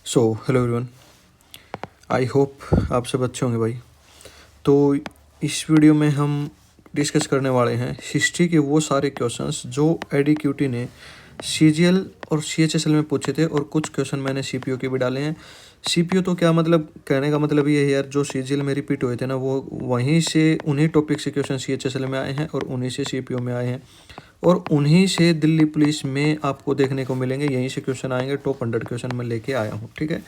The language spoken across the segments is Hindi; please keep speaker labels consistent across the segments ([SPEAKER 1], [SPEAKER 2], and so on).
[SPEAKER 1] Hello everyone. आई होप आप सब अच्छे होंगे भाई। तो इस वीडियो में हम डिस्कस करने वाले हैं हिस्ट्री के वो सारे क्वेश्चंस जो एडीक्यूटी ने सीजीएल और सीएचएसएल में पूछे थे, और कुछ क्वेश्चन मैंने सीपीओ के भी डाले हैं। सीपीओ तो क्या मतलब, कहने का मतलब ये है यार, जो सीजीएल में रिपीट हुए थे ना, वो वहीं से उन्हीं टॉपिक से क्वेश्चन सीएचएसएल में आए हैं और उन्हीं से सीपीओ में आए हैं, और उन्हीं से दिल्ली पुलिस में आपको देखने को मिलेंगे। यहीं से क्वेश्चन आएंगे। टॉप 100 क्वेश्चन मैं लेके आया हूँ, ठीक है।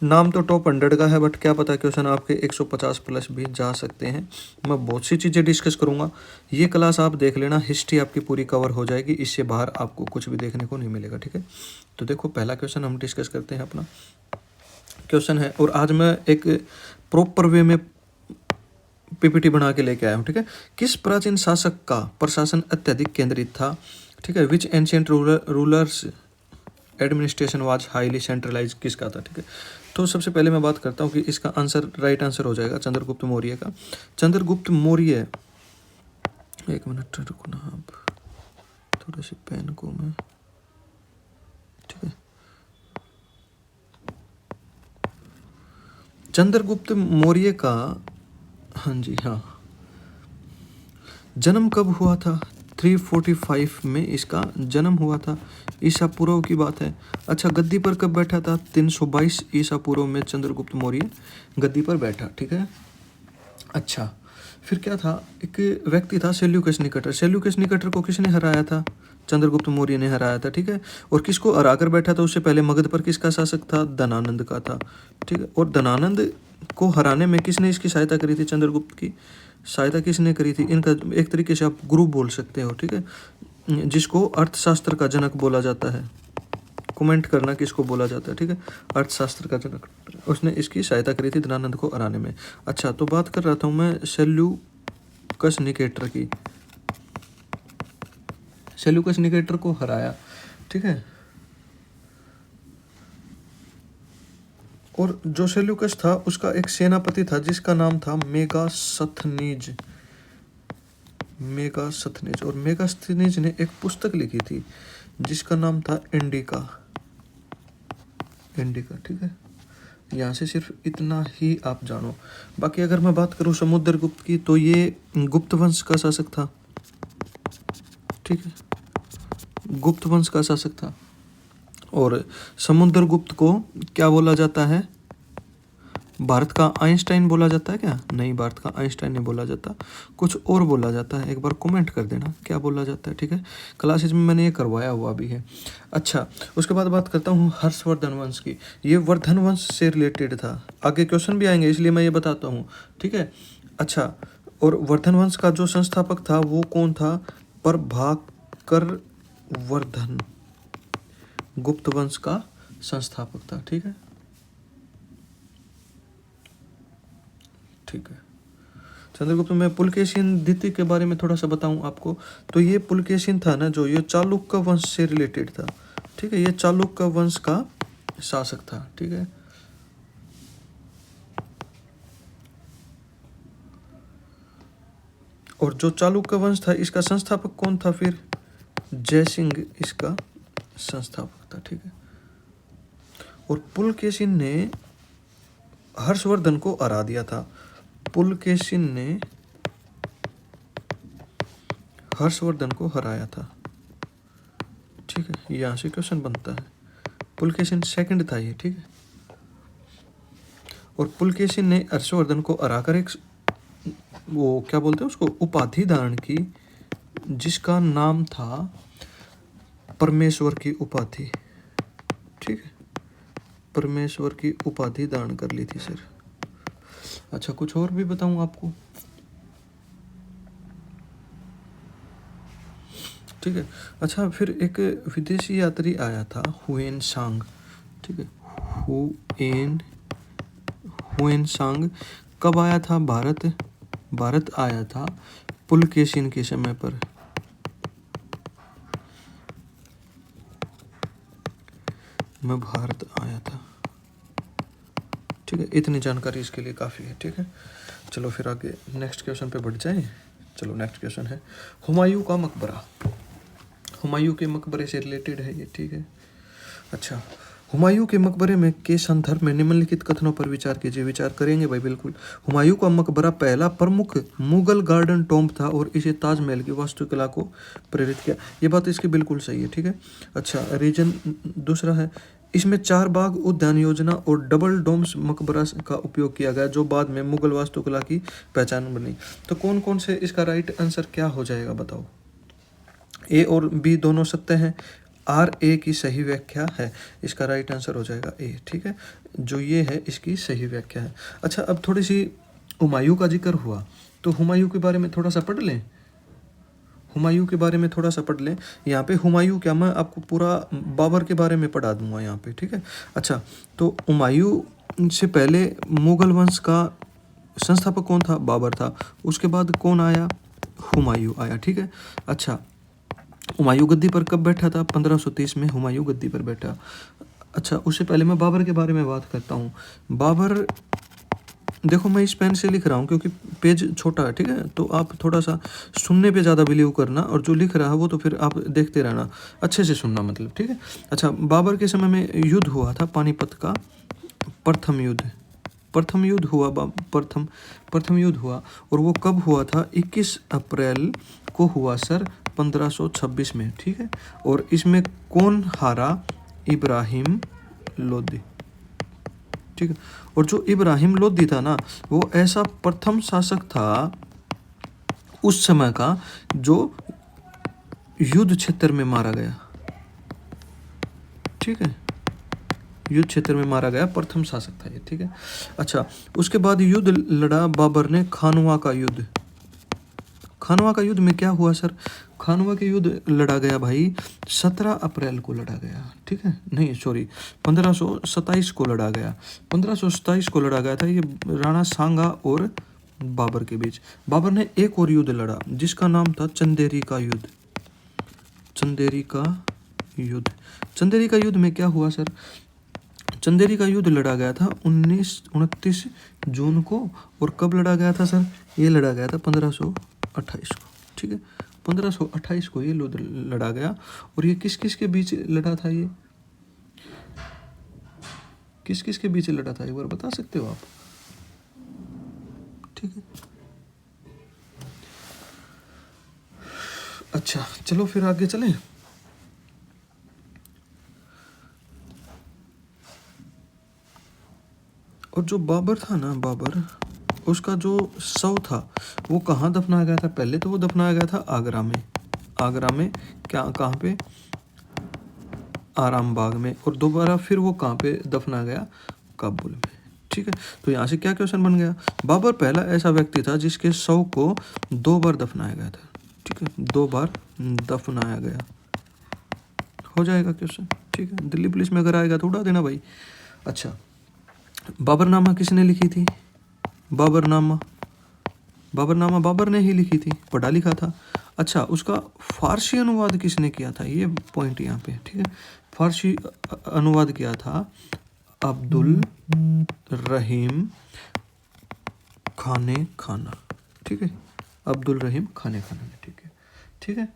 [SPEAKER 1] नाम तो टॉप 100 का है, बट क्या पता क्वेश्चन आपके 150 प्लस भी जा सकते हैं। मैं बहुत सी चीज़ें डिस्कस करूँगा। ये क्लास आप देख लेना, हिस्ट्री आपकी पूरी कवर हो जाएगी। इससे बाहर आपको कुछ भी देखने को नहीं मिलेगा, ठीक है। तो देखो, पहला क्वेश्चन हम डिस्कस करते हैं। अपना क्वेश्चन है, और आज मैं एक प्रॉपर वे में पीपीटी बना के लेके आया हूँ, ठीक है। किस प्राचीन शासक का प्रशासन अत्यधिक केंद्रित था, ठीक है। Which ancient rulers administration was highly centralize, किसका था, ठीक है। तो सबसे पहले मैं बात करता हूँ कि इसका आंसर, राइट आंसर हो जाएगा चंद्रगुप्त मौर्य का। चंद्रगुप्त मौर्य, एक मिनट रुको ना आप, थोड़ा सी पेन को मैं, ठीक है। चंद्रगुप्त मौर्य का, हाँ जी हाँ, जन्म कब हुआ था? 345 में इसका जन्म हुआ था। ईसा पूर्व की बात है। अच्छा, गद्दी पर कब बैठा था? 322 ईसा पूर्व में चंद्रगुप्त मौर्य गद्दी पर बैठा, ठीक है। अच्छा, फिर क्या था? एक व्यक्ति था सेल्यूकस निकटर। सेल्यूकस निकटर को किसने हराया था? चंद्रगुप्त मौर्य ने हराया था, ठीक है। और किसको हरा कर बैठा था? उससे पहले मगध पर किसका शासक था? धनानंद का था, ठीक है। और धनानंद को हराने में किसने इसकी सहायता करी थी? चंद्रगुप्त की सहायता किसने करी थी? इनका एक तरीके से आप गुरु बोल सकते हो, ठीक है, जिसको अर्थशास्त्र का जनक बोला जाता है। कमेंट करना किसको बोला जाता है, ठीक है। अर्थशास्त्र का जनक, उसने इसकी सहायता करी थी धनानंद को हराने में। अच्छा, तो बात कर रहा था मैं सेल्यूकस निकेटर की। सेल्यूकस निकेटर को हराया, ठीक है। और जो सेल्यूकस था उसका एक सेनापति था जिसका नाम था मेगास्थनीज। मेगास्थनीज, और मेगास्थनीज ने एक पुस्तक लिखी थी जिसका नाम था इंडिका। इंडिका, ठीक है। यहाँ से सिर्फ इतना ही आप जानो। बाकी अगर मैं बात करूँ समुद्रगुप्त की, तो ये गुप्त वंश का शासक था, ठीक है। गुप्त वंश का शासक था। और समुद्रगुप्त को क्या बोला जाता है? भारत का आइंस्टाइन बोला जाता है क्या? नहीं, भारत का आइंस्टाइन नहीं बोला जाता, कुछ और बोला जाता है। एक बार कमेंट कर देना क्या बोला जाता है, ठीक है। क्लासेज में मैंने ये करवाया हुआ भी है। अच्छा, उसके बाद बात करता हूँ हर्षवर्धन वंश की। ये वर्धन वंश से रिलेटेड था। आगे क्वेश्चन भी आएंगे इसलिए मैं ये बताता हूँ, ठीक है। अच्छा, और वर्धन वंश का जो संस्थापक था वो कौन था? प्रभाकर वर्धन गुप्त वंश का संस्थापक था, ठीक है। ठीक है। चंद्रगुप्त में पुलकेशिन द्वितीय के बारे में थोड़ा सा बताऊं आपको, तो ये पुलकेशिन था ना, जो ये चालुक्य वंश से रिलेटेड था, ठीक है। ये चालुक्य वंश का शासक था, ठीक है। और जो चालुक्य वंश था इसका संस्थापक कौन था? फिर जयसिंह इसका संस्थापक था, ठीक है। और पुलकेशिन ने हर्षवर्धन को हरा दिया था। पुलकेशिन ने हर्षवर्धन को हराया था, ठीक है। यहाँ से क्वेश्चन बनता है। पुलकेशिन सेकंड था ये, ठीक है। और पुलकेशिन ने हर्षवर्धन को हराकर एक, वो क्या बोलते हैं उसको, उपाधि धारण की, जिसका नाम था परमेश्वर की उपाधि, ठीक है। परमेश्वर की उपाधि धारण कर ली थी सर। अच्छा, कुछ और भी बताऊं आपको, ठीक है। अच्छा, फिर एक विदेशी यात्री आया था, हुएन सांग, ठीक है। हुएन सांग कब आया था भारत आया था पुलकेशिन के समय पर। मैं भारत आया था, ठीक है। इतनी जानकारी इसके लिए काफ़ी है, ठीक है। चलो फिर आगे नेक्स्ट क्वेश्चन पे बढ़ जाएं। चलो, नेक्स्ट क्वेश्चन है हुमायूं का मकबरा। हुमायूं के मकबरे से रिलेटेड है ये, ठीक है। अच्छा, हुमायूं के मकबरे में के संदर्भ में निम्नलिखित कथनों पर विचार कीजिए। विचार करेंगे भाई बिल्कुल। हुमायूं का मकबरा पहला प्रमुख मुगल गार्डन टॉम्ब था और इसे ताजमहल की वास्तुकला को प्रेरित किया। ये बात इसकी बिल्कुल सही है, ठीक है। अच्छा, रीजन दूसरा है, इसमें 4 बाग उद्यान योजना और डबल डोम्स मकबरा का उपयोग किया गया जो बाद में मुगल वास्तुकला की पहचान बनी। तो कौन कौन से इसका राइट आंसर क्या हो जाएगा बताओ। ए और बी दोनों सत्य हैं, आर ए की सही व्याख्या है। इसका राइट आंसर हो जाएगा ए, ठीक है। जो ये है इसकी सही व्याख्या है। अच्छा, अब थोड़ी सी हुमायूं का जिक्र हुआ तो हुमायूं के बारे में थोड़ा सा पढ़ लें। हुमायूं के बारे में थोड़ा सा पढ़ लें। यहाँ पे हुमायूं क्या, मैं आपको पूरा बाबर के बारे में पढ़ा दूंगा यहाँ पे, ठीक है। अच्छा, तो हुमायूं से पहले मुगल वंश का संस्थापक कौन था? बाबर था। उसके बाद कौन आया? हुमायूं आया, ठीक है। अच्छा, हुमायूं गद्दी पर कब बैठा था? 1530 में हुमायूं गद्दी पर बैठा। अच्छा, उससे पहले मैं बाबर के बारे में बात करता हूँ। बाबर, देखो मैं इस पेन से लिख रहा हूँ क्योंकि पेज छोटा है, ठीक है। तो आप थोड़ा सा सुनने पे ज़्यादा बिलीव करना और जो लिख रहा है वो तो फिर आप देखते रहना, अच्छे से सुनना मतलब, ठीक है। अच्छा, बाबर के समय में युद्ध हुआ था पानीपत का प्रथम युद्ध। प्रथम युद्ध हुआ, प्रथम युद्ध हुआ और वो कब हुआ था? 21 अप्रैल को हुआ सर, 1526 में, ठीक है। और इसमें कौन हारा? इब्राहिम लोदी, ठीक है। और जो इब्राहिम लोदी था ना, वो ऐसा प्रथम शासक था उस समय का जो युद्ध क्षेत्र में मारा गया, ठीक है। युद्ध क्षेत्र में मारा गया प्रथम शासक था ये, ठीक है। अच्छा, उसके बाद युद्ध लड़ा बाबर ने, खानवा का युद्ध। खानवा का युद्ध में क्या हुआ सर? खानवा के युद्ध लड़ा गया भाई 17 अप्रैल को लड़ा गया, ठीक है। नहीं सॉरी, 1527 को लड़ा गया। 1527 को लड़ा गया था ये राणा सांगा और बाबर के बीच। बाबर ने एक और युद्ध लड़ा जिसका नाम था चंदेरी का युद्ध। चंदेरी का युद्ध, चंदेरी का युद्ध में क्या हुआ सर? चंदेरी का युद्ध लड़ा गया था 29 जून को। और कब लड़ा गया था सर? ये लड़ा गया था 1528 को, ठीक है। 1528 को ये युद्ध लड़ा गया। और ये किस किस के बीच लड़ा था? ये किस किस के बीच लड़ा था, एक बार बता सकते हो आप? ठीक है। अच्छा, चलो फिर आगे चलें। और जो बाबर था ना, बाबर, उसका जो शव था वो कहाँ दफनाया गया था? पहले तो वो दफनाया गया था आगरा में। आगरा में क्या, कहाँ पे? आराम बाग में। और दोबारा फिर वो कहाँ पे दफनाया गया? काबुल में, ठीक है। तो यहाँ से क्या क्वेश्चन बन गया? बाबर पहला ऐसा व्यक्ति था जिसके शव को 2 बार दफनाया गया था, ठीक है। 2 बार दफनाया गया, हो जाएगा क्वेश्चन, ठीक है। दिल्ली पुलिस में अगर आएगा तो उड़ा देना भाई। अच्छा, बाबरनामा किसने लिखी थी? बाबरनामा, बाबरनामा बाबर ने ही लिखी थी, पढ़ा लिखा था। अच्छा, उसका फारसी अनुवाद किसने किया था? ये पॉइंट यहाँ पे, ठीक है। फारसी अनुवाद किया था अब्दुल रहीम खाने खाना, ठीक है। अब्दुल रहीम खाने खाना ने, ठीक है, ठीक है।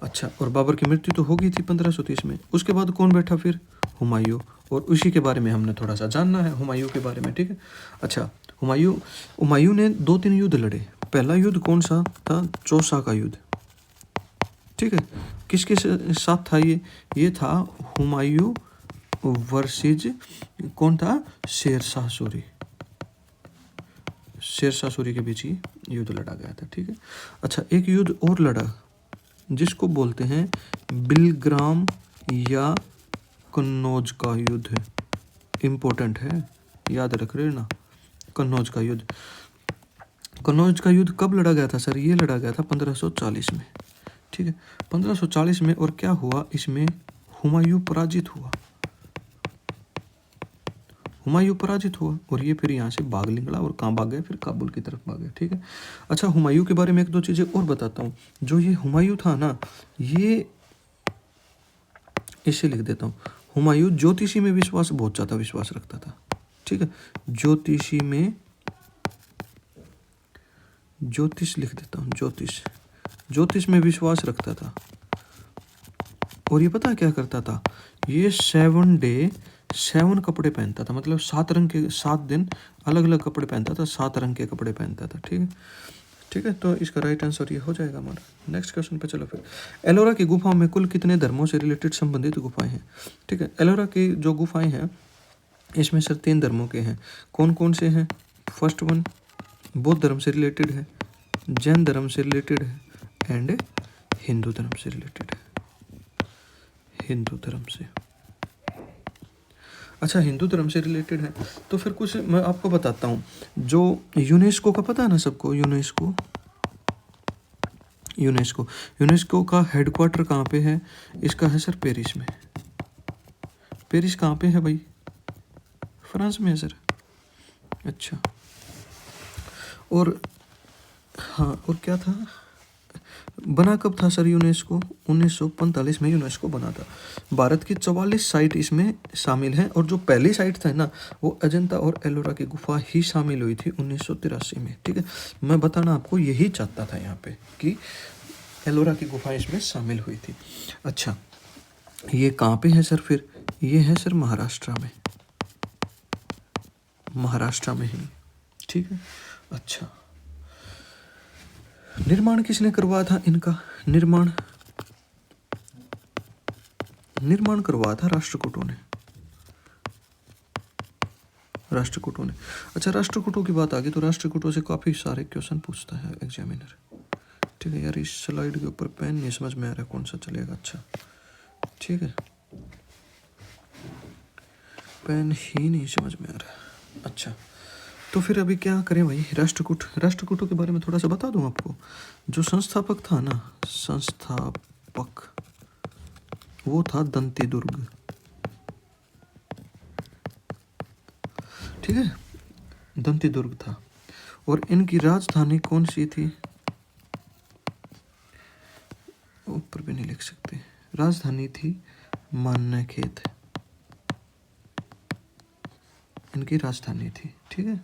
[SPEAKER 1] अच्छा, और बाबर की मृत्यु तो हो गई थी 1530 में। उसके बाद कौन बैठा फिर? हुमायूं। और उसी के बारे में हमने थोड़ा सा जानना है, हुमायूं के बारे में, ठीक है। अच्छा, हुमायूं ने 2-3 युद्ध लड़े। पहला युद्ध कौन सा था? चौसा का युद्ध, ठीक है। किसके साथ था ये? ये था हुमायूं वर्सेज कौन था? शेरशाह सूरी। शेरशाह सूरी के बीच ही युद्ध लड़ा गया था, ठीक है। अच्छा, एक युद्ध और लड़ा जिसको बोलते हैं बिलग्राम या कन्नौज का युद्ध। इम्पोर्टेंट है, याद रख रहे ना, कन्नौज का युद्ध। कन्नौज का युद्ध कब लड़ा गया था सर? ये लड़ा गया था 1540 में, ठीक है। 1540 में। और क्या हुआ इसमें? हुमायूं पराजित हुआ, हुमायूं पराजित हुआ। और ये फिर यहाँ से भाग निकला और कहाँ भाग गया? फिर काबुल की तरफ भाग गया, ठीक है। अच्छा, हुमायूं के बारे में 1-2 चीज़ें और बताता हूँ। जो ये हुमायूं था ना, ये इसे लिख देता हूँ। हुमायूं ज्योतिषी में विश्वास, बहुत ज़्यादा विश्वास रखता था, ठीक है। ज्योतिषी में, ज्योतिष लिख देता हूँ, ज्योतिष में विश्वास रखता था। और ये पता है क्या करता था, ये 7 डे 7 कपड़े पहनता था, मतलब 7 रंग के 7 दिन अलग अलग कपड़े पहनता था, 7 रंग के कपड़े पहनता था। ठीक है, ठीक है, तो इसका राइट आंसर ये हो जाएगा हमारा। नेक्स्ट क्वेश्चन पे चलो फिर। एलोरा की गुफाओं में कुल कितने धर्मों से रिलेटेड संबंधित गुफाएं हैं? ठीक है, एलोरा की जो गुफाएं हैं इसमें सर 3 धर्मों के हैं। कौन कौन से हैं? फर्स्ट वन बौद्ध धर्म से रिलेटेड है, जैन धर्म से रिलेटेड है एंड हिंदू धर्म से रिलेटेड है। हिंदू धर्म से, अच्छा हिंदू धर्म से रिलेटेड है तो फिर कुछ मैं आपको बताता हूँ। जो यूनेस्को का पता है ना सबको, यूनेस्को यूनेस्को यूनेस्को का हेडक्वार्टर कहाँ पे है? इसका है सर पेरिस में। पेरिस कहाँ पे है भाई? फ्रांस में है सर। अच्छा, और हाँ, और क्या था, बना कब था सर यूनेस्को? 1945 में यूनेस्को बना था। भारत की 44 साइट इसमें शामिल हैं और जो पहली साइट था ना वो अजंता और एलोरा की गुफा ही शामिल हुई थी 1983 में। ठीक है, मैं बताना आपको यही चाहता था यहाँ पे कि एलोरा की गुफा इसमें शामिल हुई थी। अच्छा, ये कहाँ पे है सर फिर? ये है सर महाराष्ट्र में, महाराष्ट्र में ही। ठीक है, अच्छा निर्माण किसने करवाया था इनका? निर्माण करवाया था राष्ट्रकूटों ने, राष्ट्रकूटों ने। अच्छा, राष्ट्रकूटों की बात आ गई तो राष्ट्रकूटों से काफ़ी सारे क्वेश्चन पूछता है एग्जामिनर। ठीक है यार, इस स्लाइड के ऊपर पेन नहीं समझ में आ रहा कौन सा चलेगा। अच्छा ठीक है, पेन ही नहीं समझ में आ रहा। अच्छा, तो फिर अभी क्या करें भाई? राष्ट्रकूटों के बारे में थोड़ा सा बता दूं आपको। जो संस्थापक था ना, संस्थापक वो था दंती दुर्ग। ठीक है, दंती दुर्ग था। और इनकी राजधानी कौन सी थी? ऊपर भी नहीं लिख सकते। राजधानी थी मान्यखेत, इनकी राजधानी थी। ठीक है,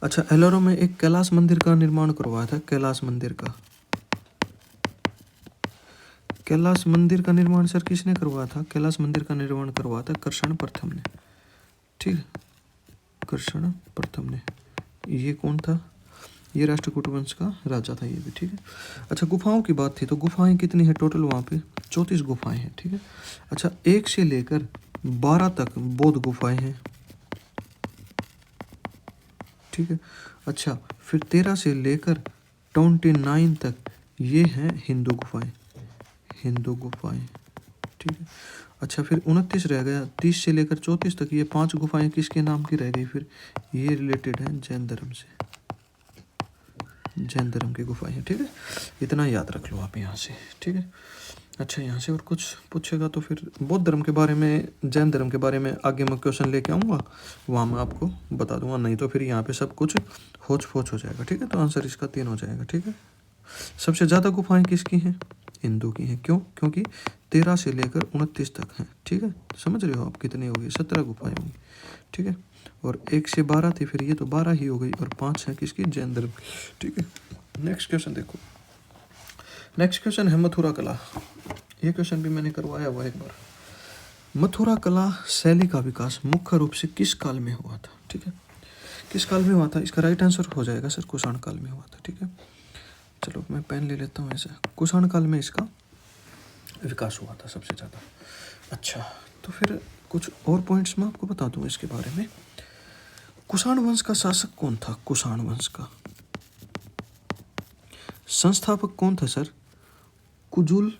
[SPEAKER 1] अच्छा एलोरा में एक कैलाश मंदिर का निर्माण करवाया था। कैलाश मंदिर का, कैलाश मंदिर का निर्माण सर किसने करवाया था? कैलाश मंदिर का निर्माण करवाया था कृष्ण प्रथम ने। ठीक है, कृष्ण प्रथम ने। ये कौन था? ये राष्ट्रकूट वंश का राजा था ये भी। ठीक है, अच्छा गुफाओं की बात थी तो गुफाएं कितनी है टोटल? वहाँ पे 34 गुफाएं हैं। ठीक है, अच्छा 1 से लेकर 12 तक बौद्ध गुफाएं हैं। ठीक है, अच्छा फिर 13 से लेकर 29 तक ये हैं हिंदू गुफाएं, हिंदू गुफाएं। ठीक है, अच्छा फिर 29 रह गया। 30 से लेकर 34 तक ये 5 गुफाएं किसके नाम की रह गई? फिर ये रिलेटेड हैं जैन धर्म से, जैन धर्म की गुफाएं हैं। ठीक है, इतना याद रख लो आप यहाँ से। ठीक है, अच्छा यहाँ से और कुछ पूछेगा तो फिर बौद्ध धर्म के बारे में, जैन धर्म के बारे में आगे मैं क्वेश्चन लेके आऊँगा, वहाँ मैं आपको बता दूंगा। नहीं तो फिर यहाँ पे सब कुछ होच पोच हो जाएगा। ठीक है, तो आंसर इसका 3 हो जाएगा। ठीक है, सबसे ज़्यादा गुफाएं किसकी हैं? हिंदू की हैं। क्यों? क्योंकि 13 से लेकर 29 तक हैं। ठीक है, समझ रहे हो आप कितनी होगी? 17 गुफाएं होंगी। ठीक है, और 1 से 12 थी, फिर ये तो 12 ही हो गई, और 5 है किसकी? जैन धर्म। ठीक है, नेक्स्ट क्वेश्चन देखो। नेक्स्ट क्वेश्चन है मथुरा कला। ये क्वेश्चन भी मैंने करवाया हुआ एक बार। मथुरा कला शैली का विकास मुख्य रूप से किस काल में हुआ था? ठीक है, किस काल में हुआ था? इसका राइट आंसर हो जाएगा सर कुषाण काल में हुआ था। ठीक है, चलो मैं पेन ले लेता हूँ ऐसा। कुषाण काल में इसका विकास हुआ था सबसे ज़्यादा। अच्छा, तो फिर कुछ और पॉइंट्स मैं आपको बता दूँ इसके बारे में। कुषाण वंश का शासक कौन था? कुषाण वंश का संस्थापक कौन था सर? कुजुल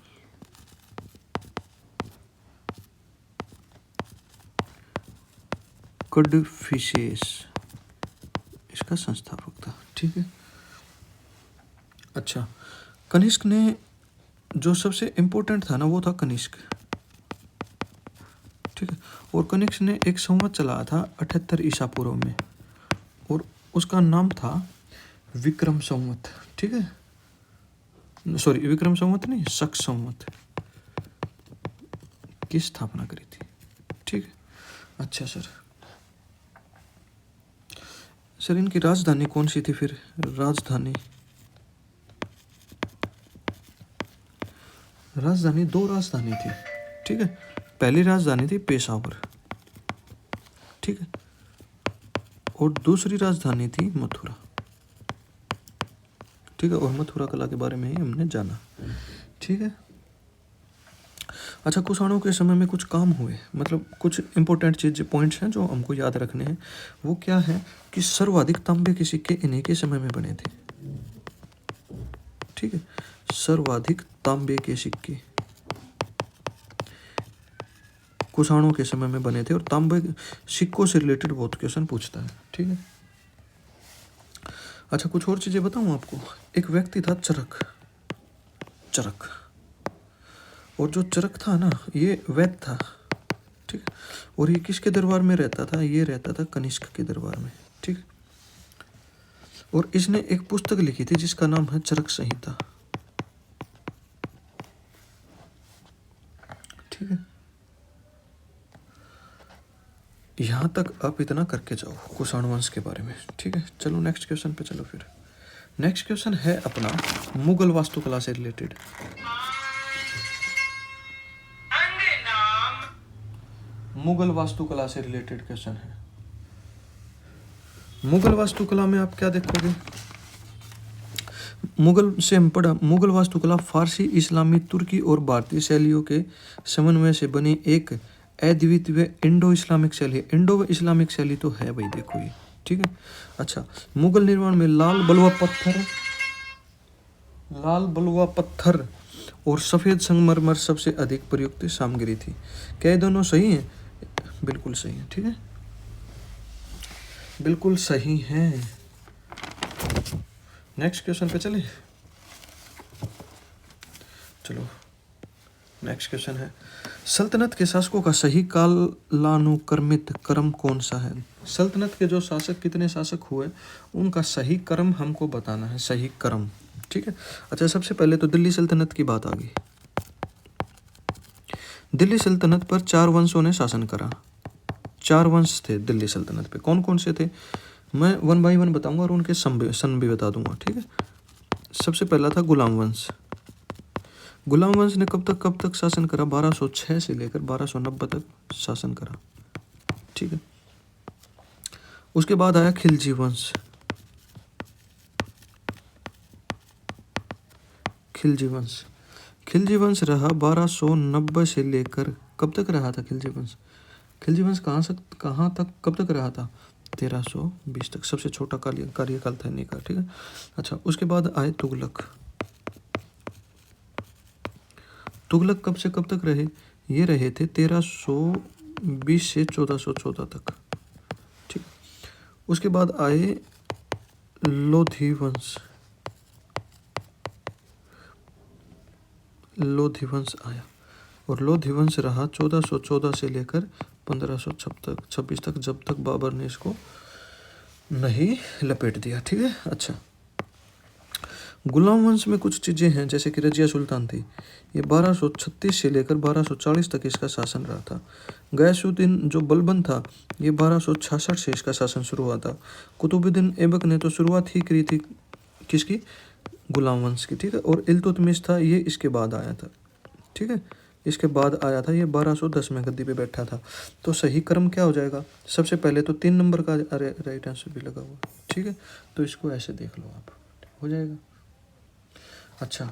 [SPEAKER 1] कडफिसेस इसका संस्थापक था। ठीक है, अच्छा कनिष्क ने जो सबसे इम्पोर्टेंट था ना वो था कनिष्क। ठीक है, और कनिष्क ने एक संवत चलाया था 78 ईसा पूर्व में, और उसका नाम था विक्रम संवत। ठीक है, सॉरी विक्रम संवत नहीं, शक संवत की स्थापना करी थी। ठीक है, अच्छा सर इनकी राजधानी कौन सी थी राजधानी, दो राजधानी थी, ठीक है। पहली राजधानी थी पेशावर, ठीक है, और दूसरी राजधानी थी मथुरा, ठीक है। और मथुरा कला के बारे में ही हमने जाना, ठीक है। अच्छा, कुषाणों के समय में कुछ काम हुए, मतलब कुछ इंपॉर्टेंट चीज पॉइंट्स हैं जो हमको याद रखने हैं। वो क्या है कि सर्वाधिक तांबे के सिक्के इन्हीं के समय में बने थे, ठीक है। सर्वाधिक तांबे के सिक्के कुषाणों के समय में बने थे, और तांबे सिक्कों से रिलेटेड बहुत क्वेश्चन पूछता है, ठीक है। अच्छा, कुछ और चीजें बताऊं आपको। एक व्यक्ति था चरक, चरक, और जो चरक था ना, ये वैद्य था, ठीक है। और ये किसके दरबार में रहता था? ये रहता था कनिष्क के दरबार में, ठीक है। और इसने एक पुस्तक लिखी थी जिसका नाम है चरक संहिता, ठीक है। यहां तक आप इतना करके जाओ कुषाण वंश के बारे में, ठीक है। चलो नेक्स्ट क्वेश्चन पे चलो फिर। नेक्स्ट क्वेश्चन है अपना मुगल वास्तुकला से रिलेटेड। मुगल वास्तुकला से रिलेटेड क्वेश्चन है। मुगल वास्तुकला में आप क्या देखोगे? मुगल से हम पढ़ा, मुगल वास्तुकला फारसी, इस्लामी, तुर्की और भारतीय शैलियों के समन्वय से बनी एक अद्वितीय इंडो इस्लामिक शैली है। इंडो इस्लामिक शैली तो है भाई, देखो ये, ठीक है। अच्छा, मुगल निर्माण में लाल बलुआ पत्थर और सफेद संगमरमर सबसे अधिक प्रयुक्त सामग्री थी। क्या ये दोनों सही हैं? बिल्कुल सही है, ठीक है, बिल्कुल सही है। नेक्स्ट क्वेश्चन पे चले, चलो। नेक्स्ट क्वेश्चन है, सल्तनत के शासकों का सही कालानुक्रमित क्रम कौन सा है? सल्तनत के जो शासक, कितने शासक हुए, उनका सही क्रम हमको बताना है, सही क्रम, ठीक है। अच्छा, सबसे पहले तो दिल्ली सल्तनत की बात आ गई। दिल्ली सल्तनत पर 4 वंशों ने शासन करा। 4 वंश थे दिल्ली सल्तनत पे। कौन कौन से थे? मैं 1 बाय 1 बताऊंगा और उनके सन भी बता दूंगा, ठीक है। सबसे पहला था गुलाम वंश। गुलाम वंश ने कब तक शासन करा? 1206 से लेकर 1290 तक शासन करा, ठीक है। उसके बाद आया खिलजी वंश। खिलजी वंश, खिलजी वंश रहा 1290 से लेकर, कब तक रहा था खिलजी वंश? खिलजी वंश कहाँ तक कब तक रहा था? 1320 तक। सबसे छोटा कार्यकाल था इन्हीं का, ठीक है। अच्छा, उसके बाद आए तुगलक। तुगलक कब से कब तक रहे? ये रहे थे 1320 से 1414 तक, ठीक। उसके बाद आए लोधी वंश। लोधी वंश आया, और लोधी वंश रहा 1414 से लेकर 1526 तक, जब तक बाबर ने इसको नहीं लपेट दिया, ठीक है। अच्छा, गुलाम वंश में कुछ चीज़ें हैं, जैसे कि रजिया सुल्तान थी, ये 1236 से लेकर 1240 तक इसका शासन रहा था। गयासुद्दीन जो बलबन था, ये 1266 से इसका शासन शुरू हुआ था। कुतुबुद्दीन ऐबक ने तो शुरुआत ही करी थी किसकी? गुलाम वंश की, ठीक है। और इल्तुतमिश था, ये इसके बाद आया था, ठीक है, इसके बाद आया था। ये 1210 में गद्दी पे बैठा था। तो सही क्रम क्या हो जाएगा? सबसे पहले तो 3 नंबर का, अरे राइट आंसर भी लगा हुआ, ठीक है। तो इसको ऐसे देख लो आप, हो जाएगा। अच्छा,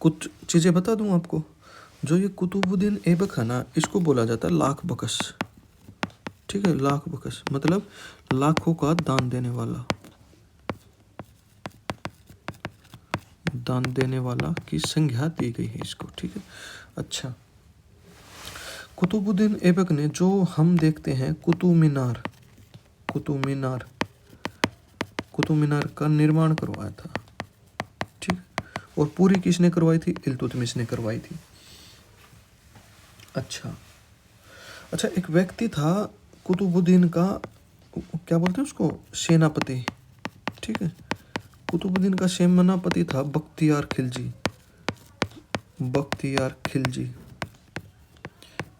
[SPEAKER 1] कुछ चीज़ें बता दूं आपको। जो ये कुतुबुद्दीन ऐबक है ना, इसको बोला जाता है लाख बकस, ठीक है। लाख बकस मतलब लाखों का दान देने वाला, दान देने वाला की संज्ञा दी गई है इसको, ठीक है। अच्छा, कुतुबुद्दीन ऐबक ने जो हम देखते हैं कुतुब मीनार, कुतुब मीनार का निर्माण करवाया था, ठीक। और पूरी किसने करवाई थी? इल्तुतमिश ने करवाई थी। अच्छा, एक व्यक्ति था कुतुबुद्दीन का, क्या बोलते हैं उसको, सेनापति, ठीक है। कुतुबुद्दीन का सेनापति था बख्तियार खिलजी। बख्तियार खिलजी,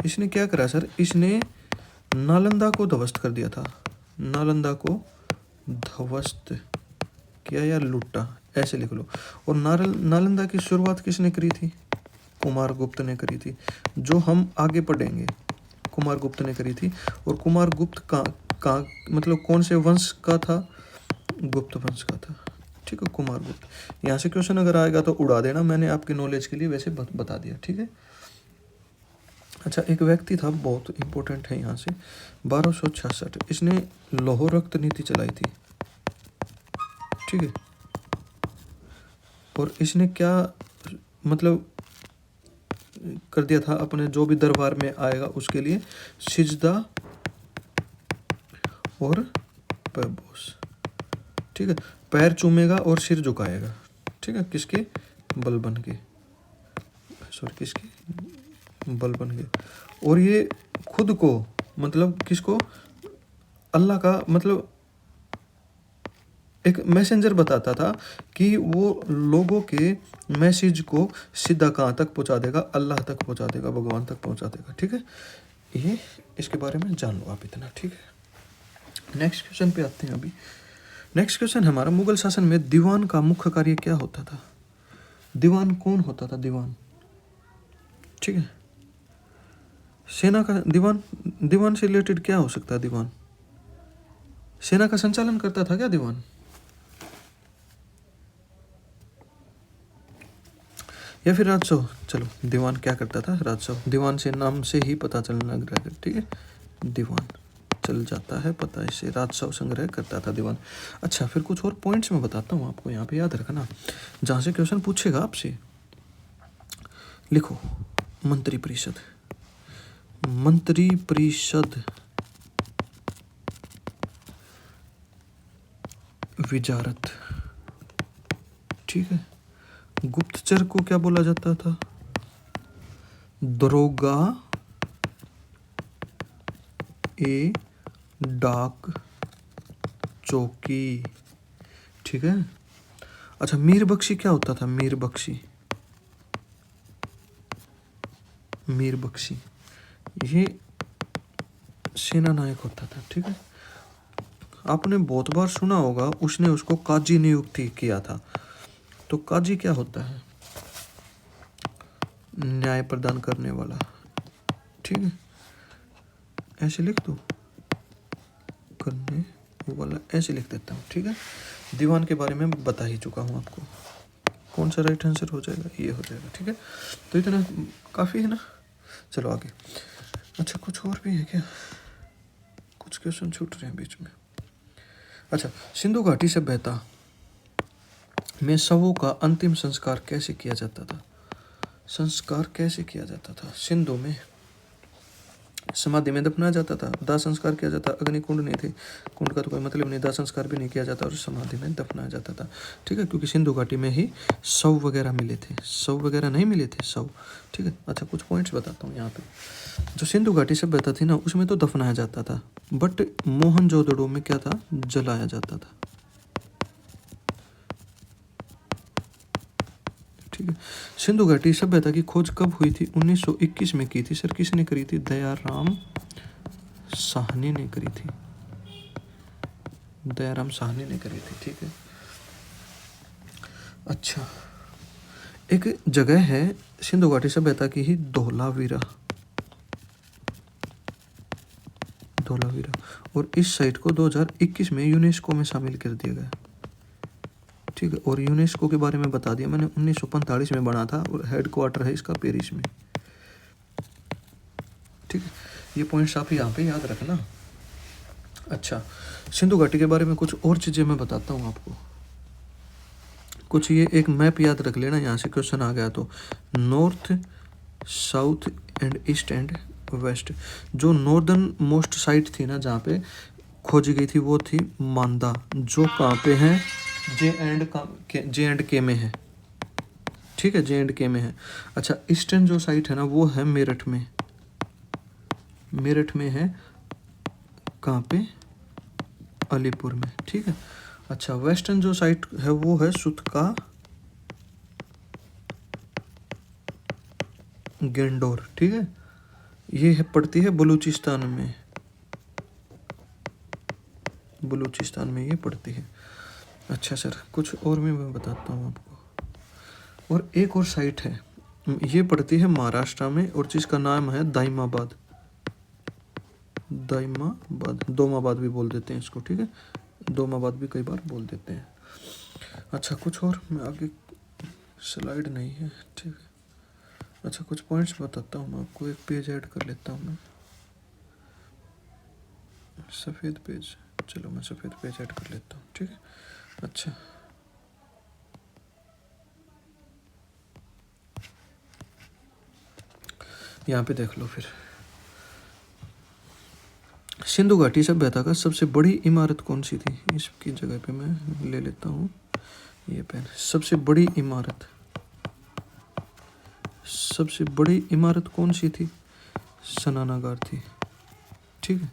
[SPEAKER 1] इसने क्या करा सर? इसने नालंदा को ध्वस्त कर दिया था। नालंदा को ध्वस्त किया या लूटा, ऐसे लिख लो। और नालंदा की शुरुआत किसने करी थी? कुमार गुप्त ने करी थी, जो हम आगे पढ़ेंगे। कुमार गुप्त ने करी थी। और कुमार गुप्त का मतलब कौन से वंश का था? गुप्त वंश का था। ठीक है, कुमार गुप्त। यहाँ से क्वेश्चन अगर आएगा तो उड़ा देना, मैंने आपके नॉलेज के लिए वैसे बता दिया। ठीक है। अच्छा, एक व्यक्ति था, बहुत इंपॉर्टेंट है यहाँ से, 1266, इसने लौह रक्त नीति चलाई थी। ठीक है। और इसने क्या मतलब कर दिया था, अपने जो भी दरबार में आएगा उसके लिए सिजदा और पैबोस। ठीक है, पैर चूमेगा और सिर झुकाएगा। ठीक है, किसके बल बन के, सॉरी किसके बल बन के। और ये खुद को मतलब किसको, अल्लाह का मतलब एक मैसेंजर बताता था कि वो लोगों के मैसेज को सीधा कहाँ तक पहुँचा देगा, अल्लाह तक पहुँचा देगा, भगवान तक पहुँचा देगा। ठीक है, ये इसके बारे में जान लो आप इतना। ठीक है, नेक्स्ट क्वेश्चन पे आते हैं। अभी नेक्स्ट क्वेश्चन हमारा, मुगल शासन में दीवान का मुख्य कार्य क्या होता था? दीवान कौन होता था? दीवान। ठीक है, सेना का दीवान। दीवान से रिलेटेड क्या हो सकता है? दीवान सेना का संचालन करता था क्या दीवान? या फिर राजसव? चलो, दीवान क्या करता था? राजसव। दीवान से नाम से ही पता चलने लग रहा है। ठीक है, दीवान चल जाता है पता, इसे राजस्व संग्रह करता था दीवान। अच्छा, फिर कुछ और पॉइंट्स मैं बताता हूँ आपको, यहाँ पे याद रखना, जहाँ से क्वेश्चन पूछेगा आपसे। लिखो, मंत्री परिषद। मंत्री परिषद विजारत। ठीक है, गुप्तचर को क्या बोला जाता था? दरोगा ए डाक चौकी। ठीक है। अच्छा, मीर बख्शी क्या होता था? मीर बख्शी, मीर बख्शी ये सेना नायक होता था। ठीक है, आपने बहुत बार सुना होगा, उसने उसको काजी नियुक्ति किया था। तो काजी क्या होता है? न्याय प्रदान करने वाला। ठीक है, ऐसे लिख दो, करने वाला, ऐसे लिख देता हूँ। ठीक है, दीवान के बारे में बता ही चुका हूँ आपको। कौन सा राइट आंसर हो जाएगा? ये हो जाएगा। ठीक है, तो इतना काफ़ी है ना। चलो आगे। अच्छा, कुछ और भी है क्या? कुछ क्वेश्चन छूट रहे हैं बीच में। अच्छा, सिंधु घाटी सभ्यता में शवों का अंतिम संस्कार कैसे किया जाता था? संस्कार कैसे किया जाता था? सिंधु में समाधि में दफनाया जाता था, दाह संस्कार किया जाता। अग्निकुंड नहीं थे, कुंड का तो कोई मतलब नहीं, दाह संस्कार भी नहीं किया जाता और समाधि में दफनाया जाता था। ठीक है, क्योंकि सिंधु घाटी में ही शव वगैरह मिले थे, शव वगैरह नहीं मिले थे, शव। ठीक है। अच्छा, कुछ पॉइंट्स बताता हूँ यहाँ पे। जो सिंधु घाटी सभ्यता थी ना, उसमें तो दफनाया जाता था, बट मोहनजोदड़ो में क्या था? जलाया जाता था। ठीक है, सिंधु घाटी सभ्यता की खोज कब हुई थी? 1921 में की थी सर। किसने करी थी? दयाराम साहनी ने करी थी, दयाराम साहनी ने करी थी। ठीक है। अच्छा, एक जगह है सिंधु घाटी सभ्यता की ही, धोलावीरा। धोलावीरा, और इस साइट को 2021 में यूनेस्को में शामिल कर दिया गया। ठीक है, और यूनेस्को के बारे में बता दिया मैंने, 1945 में बना था और हेडक्वार्टर है इसका पेरिस में। ठीक है, ये पॉइंट्स आप यहाँ पे याद रखना। अच्छा, सिंधु घाटी के बारे में कुछ और चीज़ें मैं बताता हूँ आपको। कुछ ये एक मैप याद रख लेना, यहाँ से क्वेश्चन आ गया तो। North, south and east and west. जो नॉर्दर्न मोस्ट साइट थी ना, जहाँ पे खोजी गई थी, वो थी मांदा, जो कहाँ पे है? जे एंड के में है। ठीक है, जे एंड के में है। अच्छा, ईस्टर्न जो साइट है ना, वो है मेरठ में। मेरठ में है, कहाँ पे? अलीपुर में। ठीक है। अच्छा, वेस्टर्न जो साइट है वो है सुतका गेंडोर। ठीक है, ये है पड़ती है बलूचिस्तान में, बलूचिस्तान में ये पड़ती है। अच्छा सर, कुछ और भी मैं बताता हूँ आपको। और एक और साइट है, ये पड़ती है महाराष्ट्र में और जिसका नाम है दाइमाबाद। दाइमाबाद, दोमाबाद भी बोल देते हैं इसको, ठीक है, दोमाबाद भी कई बार बोल देते हैं। अच्छा कुछ और, मैं आगे स्लाइड नहीं है, ठीक है। अच्छा कुछ पॉइंट्स बताता हूँ मैं आपको, एक पेज ऐड कर लेता हूँ मैं, सफ़ेद पेज, चलो मैं सफ़ेद पेज ऐड कर लेता हूँ, ठीक है। अच्छा यहाँ पे देख लो फिर, सिंधु घाटी सभ्यता का सबसे बड़ी इमारत कौन सी थी? इसकी जगह पे मैं ले लेता हूँ ये पेन। सबसे बड़ी इमारत, सबसे बड़ी इमारत कौन सी थी? स्नानागार थी, ठीक है।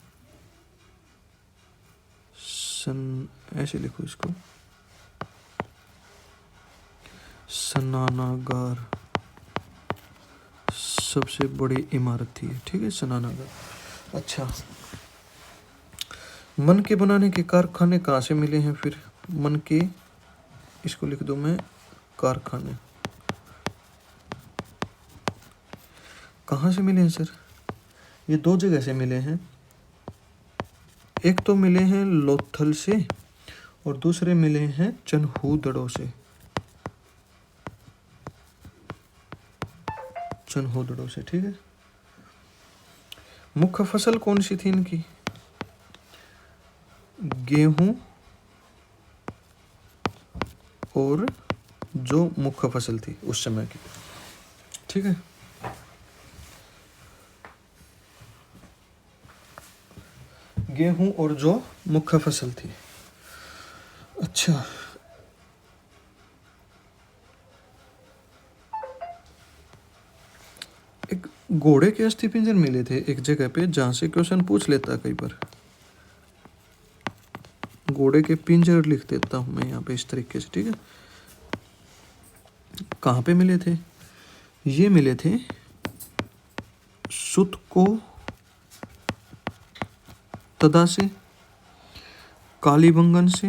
[SPEAKER 1] ऐसे लिखो इसको, स्नानागार सबसे बड़ी इमारत थी, ठीक है, स्नानागार। अच्छा, मन के बनाने के कारखाने कहाँ से मिले हैं फिर? मन के, इसको लिख दूं मैं, कारखाने कहाँ से मिले हैं सर? ये दो जगह से मिले हैं, एक तो मिले हैं लोथल से और दूसरे मिले हैं चनहूदड़ो से, चनहूदड़ो से, ठीक है। मुख्य फसल कौन सी थी इनकी? गेहूं और जो मुख्य फसल थी उस समय की, ठीक है। गेहूं और जो मुख्य फसल थी। अच्छा एक घोड़े के अस्थि पिंजर मिले थे एक जगह पे, जहां से क्वेश्चन पूछ लेता कई बार। घोड़े के पिंजर लिख देता हूं मैं यहाँ पे इस तरीके से, ठीक है। कहाँ पे मिले थे? ये मिले थे सुतको तदा से, कालीबंगन से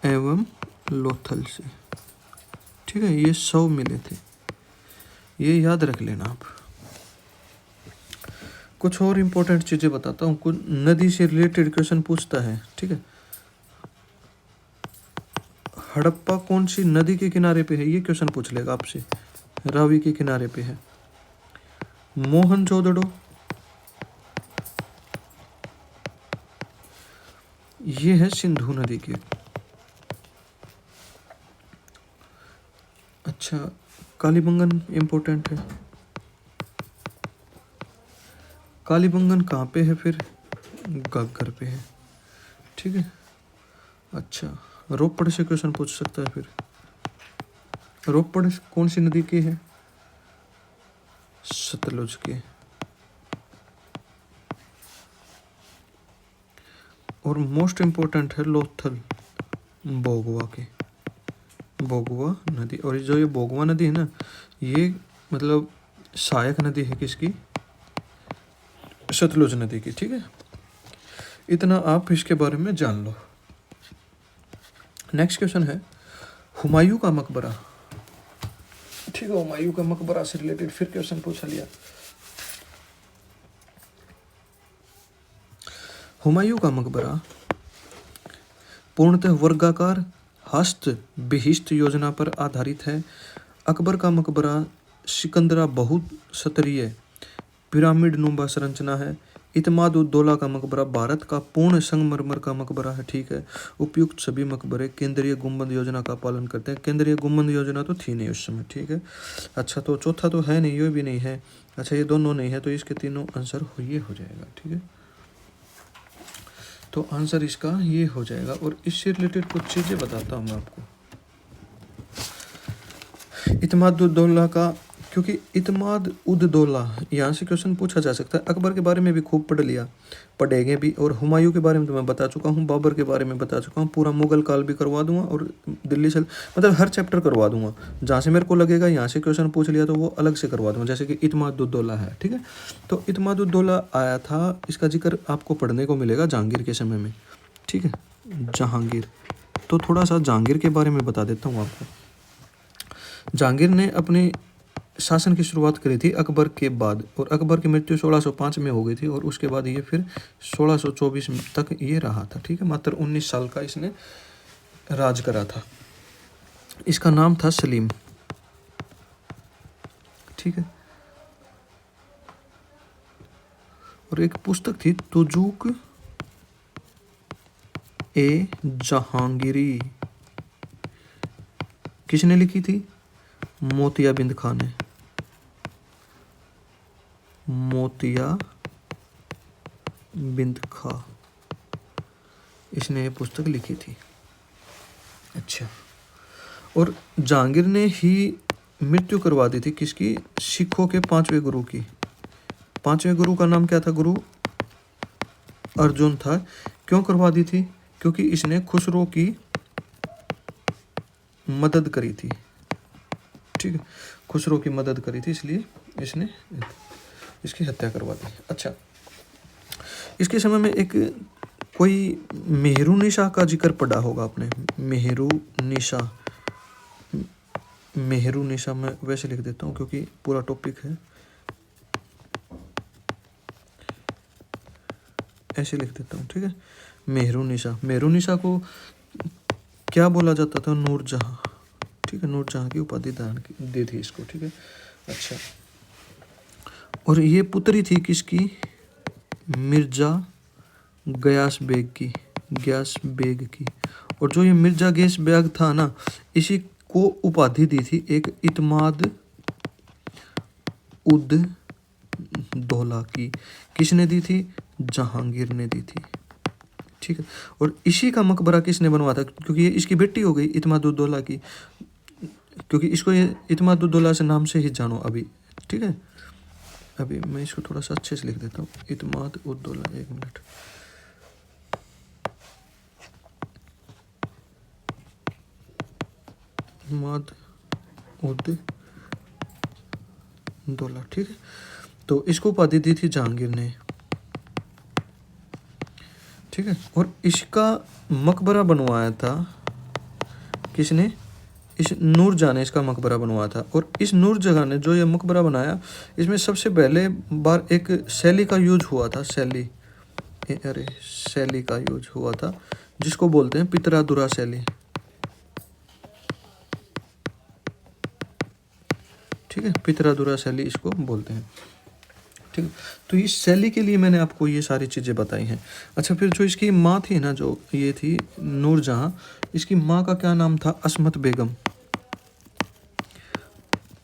[SPEAKER 1] एवं लोथल से, ठीक है। ये 100 मिले थे, ये याद रख लेना आप। कुछ और इम्पोर्टेंट चीज़ें बताता हूँ, कुछ नदी से रिलेटेड क्वेश्चन पूछता है, ठीक है। हड़प्पा कौन सी नदी के किनारे पे है? ये क्वेश्चन पूछ लेगा आपसे, रावी के किनारे पे है। मोहनजोदड़ो, ये है सिंधु नदी के। अच्छा कालीबंगन इम्पोर्टेंट है, कालीबंगन कहाँ पे है फिर? घग्गर पे है, ठीक है। अच्छा रोपड़ से क्वेश्चन पूछ सकता है फिर, रोपड़ कौन सी नदी की है? सतलुज की। और मोस्ट इम्पोर्टेंट है लोथल, बोगवा के, बोगवा नदी। और जो ये बोगवा नदी है ना, ये मतलब सहायक नदी है किसकी? सतलुज नदी की, ठीक है। इतना आप इसके बारे में जान लो। नेक्स्ट क्वेश्चन है हुमायूं का मकबरा, ठीक है। हुमायूं का मकबरा से रिलेटेड फिर क्वेश्चन पूछा लिया। हुमायूं का मकबरा पूर्णतः वर्गाकार हस्त विहिष्ट योजना पर आधारित है। अकबर का मकबरा सिकंदरा बहुस्तरीय पिरामिड नुमा संरचना है। इतमाद उद दौला का मकबरा भारत का पूर्ण संगमरमर का मकबरा है, ठीक है। उपयुक्त सभी मकबरे केंद्रीय गुंबद योजना का पालन करते हैं। केंद्रीय गुंबद योजना तो थी नहीं उस समय, ठीक है। अच्छा तो चौथा तो है नहीं, ये भी नहीं है। अच्छा ये दोनों नहीं है, तो इसके तीनों आंसर ये हो जाएगा, ठीक है। तो आंसर इसका ये हो जाएगा। और इससे रिलेटेड कुछ चीज़ें बताता हूँ मैं आपको। इतमाद उद दौला का, क्योंकि इतमाद उद दौला यहाँ से क्वेश्चन पूछा जा सकता है। अकबर के बारे में भी खूब पढ़ लिया, पढ़ेंगे भी। और हुमायूं के बारे में तो मैं बता चुका हूँ, बाबर के बारे में बता चुका हूँ, पूरा मुगल काल भी करवा दूंगा और दिल्ली से मतलब हर चैप्टर करवा दूंगा। जहाँ से मेरे को लगेगा यहाँ से क्वेश्चन पूछ लिया तो वो अलग से करवा दूंगा। जैसे कि इतमाद उद दौला है, ठीक है। तो इतमाद उद दौला आया था, इसका जिक्र आपको पढ़ने को मिलेगा जहांगीर के समय में, ठीक है। जहांगीर, तो थोड़ा सा जहांगीर के बारे में बता देता हूँ आपको। जहांगीर ने अपने शासन की शुरुआत करी थी अकबर के बाद, और अकबर की मृत्यु 1605 में हो गई थी, और उसके बाद ये फिर 1624 तक ये रहा था। ठीक है, मात्र 19 साल का इसने राज करा था। इसका नाम था सलीम। ठीक है, और एक पुस्तक थी तुजुक ए जहांगीरी, किसने लिखी थी? मोतियाबिंद खान ने। मोतियाबिंद खां, इसने ये पुस्तक लिखी थी। अच्छा, और जहांगीर ने ही मृत्यु करवा दी थी किसकी? सिखों के 5वें गुरु की। 5वें गुरु का नाम क्या था? गुरु अर्जुन था। क्यों करवा दी थी? क्योंकि इसने खुसरो की मदद करी थी। ठीक है, खुसरो की मदद करी थी, इसलिए इसने इसकी हत्या करवा दी। अच्छा, इसके समय में एक कोई मेहरुनिशा का जिक्र पढ़ा होगा आपने। मेहरुनिशा, मेहरुनिशा मैं वैसे लिख देता हूँ क्योंकि पूरा टॉपिक है, ऐसे लिख देता हूँ। ठीक है, मेहरुनिशा। मेहरुनिशा को क्या बोला जाता था? नूरजहां। ठीक है, नूरजहां की उपाधि दान दी थी इसको। ठीक है, अच्छा, और ये पुत्री थी किसकी? मिर्जा गयास बेग की। गयास बेग की। और जो ये मिर्जा गयास बेग था ना, इसी को उपाधि दी थी एक इत्माद उद दौला की। किसने दी थी? जहांगीर ने दी थी। ठीक है, और इसी का मकबरा किसने बनवाया था? क्योंकि ये इसकी बेटी हो गई इत्माद उद दौला की, क्योंकि इसको ये इत्माद उद दौला से नाम से ही जानो अभी। ठीक है, अभी मैं इसको थोड़ा सा अच्छे से लिख देता हूँ। इत्माद उद दौला, एक मिनट। इत्माद उद दौला। ठीक है, तो इसको उपाधि दी थी जहांगीर ने। ठीक है, और इसका मकबरा बनवाया था किसने? इस नूरजहां ने इसका मकबरा बनवाया था। और इस नूरजहां ने जो ये मकबरा बनाया, इसमें सबसे पहले बार एक शैली का यूज हुआ था। शैली, अरे शैली का यूज हुआ था, जिसको बोलते हैं पितरादुरा शैली। ठीक है, पितरादुरा शैली इसको बोलते हैं। ठीक है, तो इस शैली के लिए मैंने आपको ये सारी चीज़ें बताई हैं। अच्छा, फिर जो इसकी माँ थी ना, जो ये थी नूरजहां, इसकी माँ का क्या नाम था? असमत बेगम।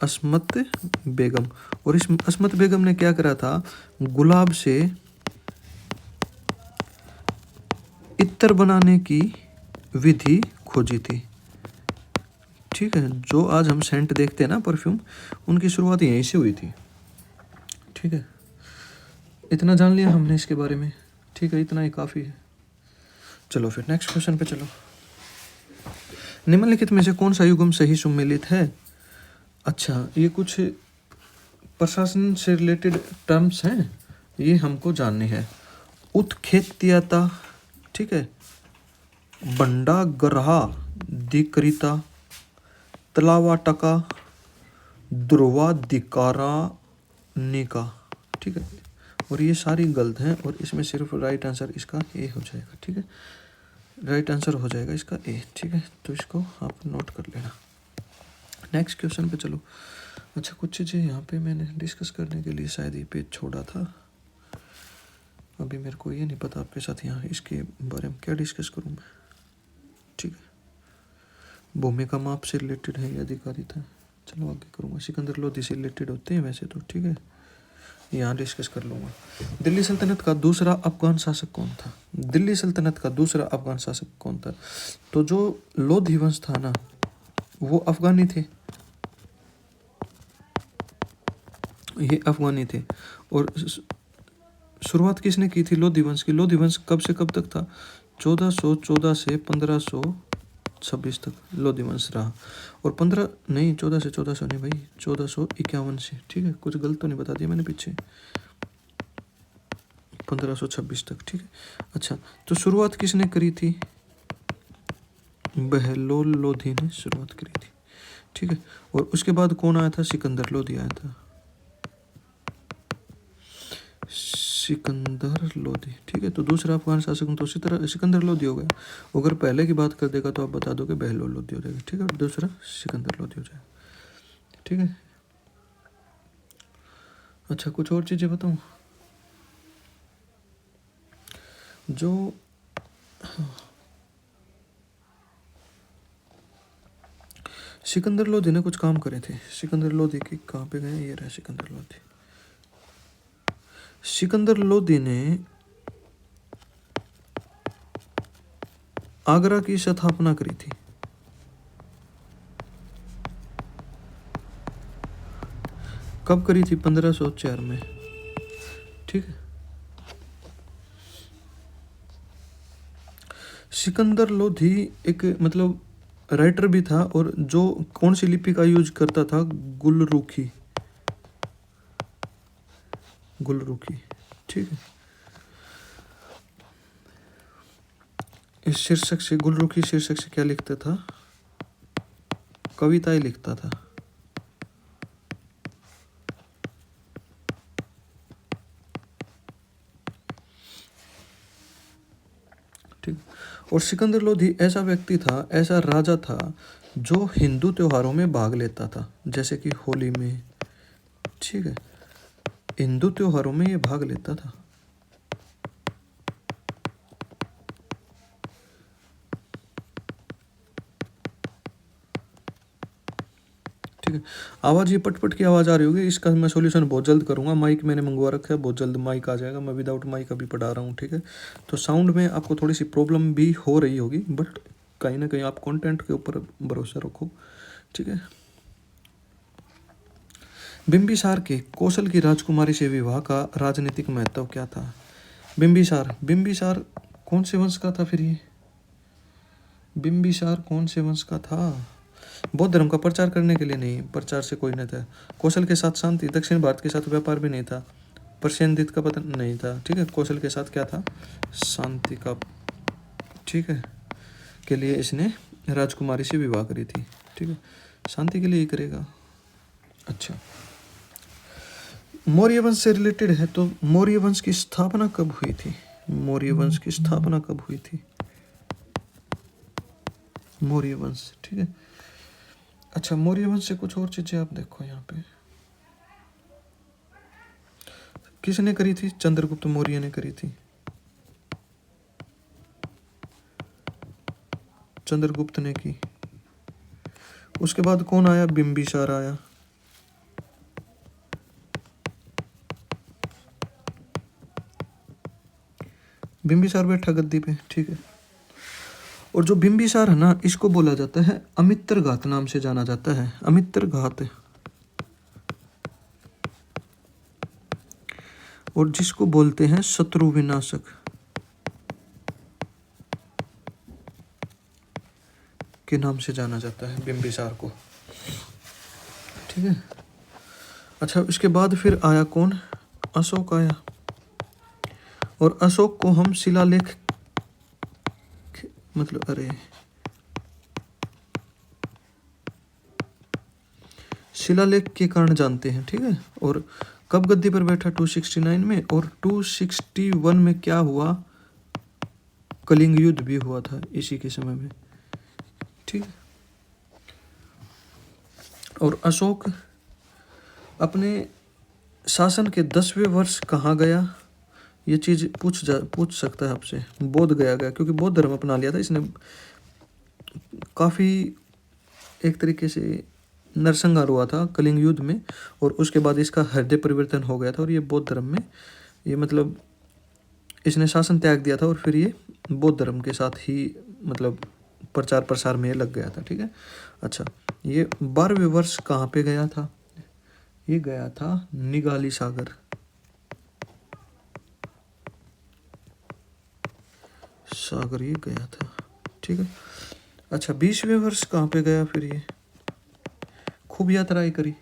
[SPEAKER 1] असमत बेगम। और इस असमत बेगम ने क्या करा था? गुलाब से इत्र बनाने की विधि खोजी थी। ठीक है, जो आज हम सेंट देखते हैं ना, परफ्यूम, उनकी शुरुआत यहीं से हुई थी। ठीक है, इतना जान लिया हमने इसके बारे में। ठीक है, इतना ही काफ़ी है। चलो फिर नेक्स्ट क्वेश्चन पे चलो। निम्नलिखित में से कौन सा युग्म सही सुमेलित है? अच्छा, ये कुछ प्रशासन से रिलेटेड टर्म्स हैं, ये हमको जाननी है। उत्खेत्यता, ठीक है, बंडा गरहा दिक्रिता, तलावाटका, ध्रुवाधिकारा निका। ठीक है, और ये सारी गलत हैं, और इसमें सिर्फ राइट आंसर इसका ए हो जाएगा। ठीक है, राइट आंसर हो जाएगा इसका ए। ठीक है, तो इसको आप नोट कर लेना। नेक्स्ट क्वेश्चन पे चलो। अच्छा, कुछ चीज़ें यहाँ पे मैंने डिस्कस करने के लिए शायद ये पेज छोड़ा था, अभी मेरे को ये नहीं पता आपके साथ यहाँ इसके बारे में क्या डिस्कस करूँ मैं। ठीक है, भूमिका माप से रिलेटेड है, या अधिकारिता। चलो आगे करूँगा। सिकंदर लोधी से रिलेटेड होते हैं वैसे तो। ठीक है, यहाँ डिस्कस कर लूँगा। दिल्ली सल्तनत का दूसरा अफगान शासक कौन था? दिल्ली सल्तनत का दूसरा अफगान शासक कौन था? तो जो लोधी वंश था ना, वो अफगानी थे, ये अफगानी थे। और शुरुआत किसने की थी लोधी वंश की? लोधी वंश कब से कब तक था? 1414 से 1526 तक लोधी वंश रहा। और 14 से 1400 नहीं भाई, 1451 से। ठीक है, कुछ गलत तो नहीं बता दिया मैंने पीछे? 1526 तक। ठीक है, अच्छा, तो शुरुआत किसने करी थी? बहलोल लोधी ने शुरुआत करी थी। ठीक है। और उसके बाद कौन आया था? सिकंदर लोधी आया था, सिकंदर लोधी। ठीक है, तो दूसरा अफगान शासक तो उसी तरह सिकंदर लोधी हो गया। अगर पहले की बात कर देगा तो आप बता दोगे बहलोल लोधी हो जाएगा। ठीक है, दूसरा सिकंदर लोधी हो जाएगा। ठीक है। अच्छा, कुछ और चीज़ें बताऊँ जो सिकंदर लोधी ने कुछ काम करे थे। सिकंदर लोधी की कहाँ पे गए? ये रहा सिकंदर लोधी। सिकंदर लोधी ने आगरा की स्थापना करी थी। कब करी थी? 1504 में। ठीक है। सिकंदर लोधी एक मतलब राइटर भी था, और जो कौन सी लिपि का यूज करता था? गुलरुखी, गुलरुखी। ठीक है। इस शीर्षक से, गुलरुखी शीर्षक से क्या लिखता था? कविताएं लिखता था। ठीक। और सिकंदर लोधी ऐसा व्यक्ति था, ऐसा राजा था जो हिंदू त्योहारों में भाग लेता था, जैसे कि होली में। ठीक है, हिंदू त्योहारों में ये भाग लेता था। ठीक है। आवाज़ ये पटपट की आवाज़ आ रही होगी, इसका मैं सॉल्यूशन बहुत जल्द करूंगा। माइक मैंने मंगवा रखा है, बहुत जल्द माइक आ जाएगा। मैं विदाउट माइक अभी पढ़ा रहा हूँ। ठीक है, तो साउंड में आपको थोड़ी सी प्रॉब्लम भी हो रही होगी, बट कहीं ना कहीं आप कंटेंट के ऊपर भरोसा रखो। ठीक है। बिंबिसार के कौशल की राजकुमारी से विवाह का राजनीतिक महत्व क्या था? बिंबिसार, बिंबिसार कौन से वंश का था फिर ये? बिंबिसार कौन से वंश का था? बौद्ध धर्म का प्रचार करने के लिए नहीं, प्रचार से कोई नहीं था। कौशल के साथ शांति, दक्षिण भारत के साथ व्यापार भी नहीं था। प्रसेनजित का पतन नहीं था। ठीक है, कौशल के साथ क्या था? शांति का, ठीक है, के लिए इसने राजकुमारी से विवाह करी थी। ठीक है, शांति के लिए ही करेगा। अच्छा, मौर्य वंश से रिलेटेड है, तो मौर्य वंश की स्थापना कब हुई थी? मौर्य वंश की स्थापना कब हुई थी? मौर्य वंश। ठीक है। अच्छा, मौर्य वंश से कुछ और चीजें आप देखो यहाँ पे। किसने करी थी? चंद्रगुप्त मौर्य ने करी थी। चंद्रगुप्त ने की। उसके बाद कौन आया? बिंबिसार आया। बिंबिसार बैठा गद्दी पे। ठीक है। और जो बिंबिसार है ना, इसको बोला जाता है अमित्रघात नाम से जाना जाता है। अमित्रघात। और जिसको बोलते हैं शत्रु विनाशक के नाम से जाना जाता है बिंबिसार को। ठीक है। अच्छा, उसके बाद फिर आया कौन? अशोक आया। और अशोक को हम शिलालेख, मतलब अरे शिलालेख के कारण जानते हैं। ठीक है। और कब गद्दी पर बैठा? 269 में। और 261 में क्या हुआ? कलिंग युद्ध भी हुआ था इसी के समय में। ठीक है। और अशोक अपने शासन के 10वें वर्ष कहाँ गया? ये चीज़ पूछ सकता है आपसे। बौद्ध गया, क्योंकि बौद्ध धर्म अपना लिया था इसने। काफ़ी एक तरीके से नरसंहार हुआ था कलिंग युद्ध में, और उसके बाद इसका हृदय परिवर्तन हो गया था, और ये बौद्ध धर्म में, ये मतलब इसने शासन त्याग दिया था, और फिर ये बौद्ध धर्म के साथ ही मतलब प्रचार प्रसार में लग गया था। ठीक है। अच्छा, ये 12वें वर्ष कहाँ पे गया था? ये गया था निगाली सागर। सागर ये गया था। ठीक है। अच्छा, 20वें वर्ष कहाँ पे गया फिर ये? खूब यात्राएं करी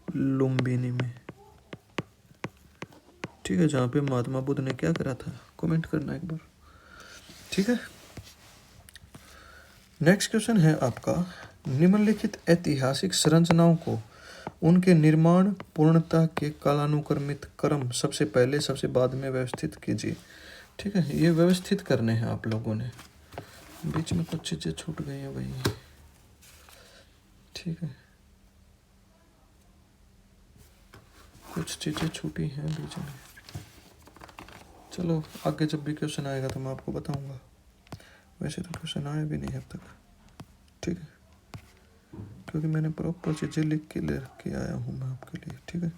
[SPEAKER 1] लुम्बिनी में। ठीक है, जहाँ पे महात्मा बुद्ध ने क्या करा था? कमेंट करना एक बार। ठीक है। नेक्स्ट क्वेश्चन है आपका, निम्नलिखित ऐतिहासिक संरचनाओं को उनके निर्माण पूर्णता के कालानुक्रमित क्रम सबसे पहले सबसे बाद में व्यवस्थित कीजिए। ठीक है, ये व्यवस्थित करने हैं आप लोगों ने। बीच में कुछ चीज़ें छूट गई हैं भाई। ठीक है, कुछ चीज़ें छूटी हैं बीच में। चलो आगे जब भी क्वेश्चन आएगा तो मैं आपको बताऊंगा। वैसे तो क्वेश्चन आए भी नहीं अब तक। ठीक है, क्योंकि मैंने प्रॉपर चीज़ें लिख के ले के आया हूँ मैं आपके लिए। ठीक है,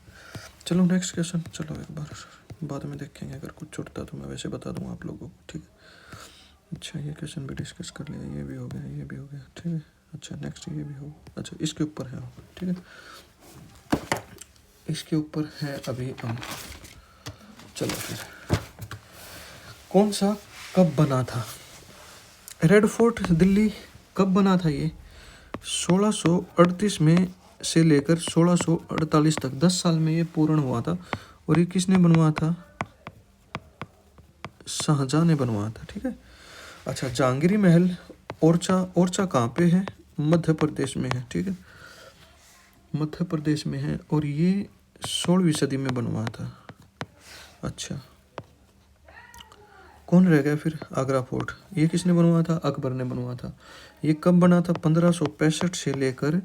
[SPEAKER 1] चलो नेक्स्ट क्वेश्चन। चलो एक बार बाद में देखेंगे, अगर कुछ छूटता तो मैं वैसे बता दूंगा आप लोगों को। ठीक है, अच्छा ये क्वेश्चन भी डिस्कस कर लिया, ये भी हो गया, ये भी हो गया। ठीक है, अच्छा नेक्स्ट ये भी हो, अच्छा इसके ऊपर है। ठीक है, इसके ऊपर है अभी हम। चलो फिर, कौन सा कब बना था? रेड फोर्ट दिल्ली कब बना था? ये 1638 में से लेकर 1648 तक 10 साल में ये पूर्ण हुआ था। और ये किसने बनवाया था? शाहजहां ने बनवाया था। ठीक है, अच्छा जहांगीरी महल ओरछा कहाँ पे है? मध्य प्रदेश में है। ठीक है, मध्य प्रदेश में है और ये 16वीं सदी में बनवाया था। अच्छा, कौन रह गया फिर? आगरा फोर्ट, ये किसने बनवाया था? अकबर ने बनवाया था। ये कब बना था? 1565 से लेकर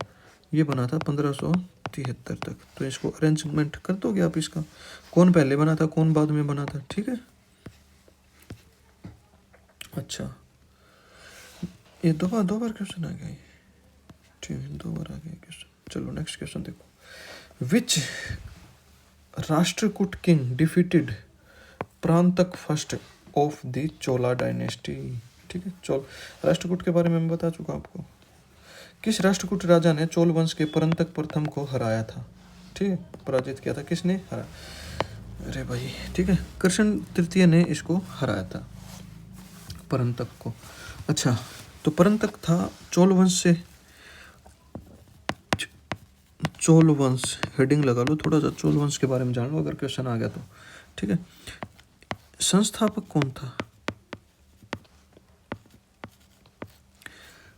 [SPEAKER 1] ये बना था 1573 तक। तो इसको अरेंजमेंट कर दोगे आप इसका, कौन पहले बना था कौन बाद में बना था? ठीक है, अच्छा ये दो बार क्वेश्चन आ गया। ठीक है, 2 बार आ गया क्वेश्चन। चलो नेक्स्ट क्वेश्चन देखो, which Rashtrakuta king defeated Parantaka first of the Chola dynasty? ठीक है, चोल राष्ट्रकूट के बारे में मैं बता चुका आपको। किस राष्ट्रकूट राजा ने चोल वंश के परंतक प्रथम को हराया था? ठीक है, पराजित किया था, किसने हरा? अरे भाई ठीक है, कृष्ण तृतीय ने इसको हराया था, परंतक को। अच्छा, तो परंतक था चोल वंश से। चोल वंश हेडिंग लगा लो, थोड़ा सा चोल वंश के बारे में जान लो अगर क्वेश्चन आ गया तो। ठीक है, संस्थापक कौन था?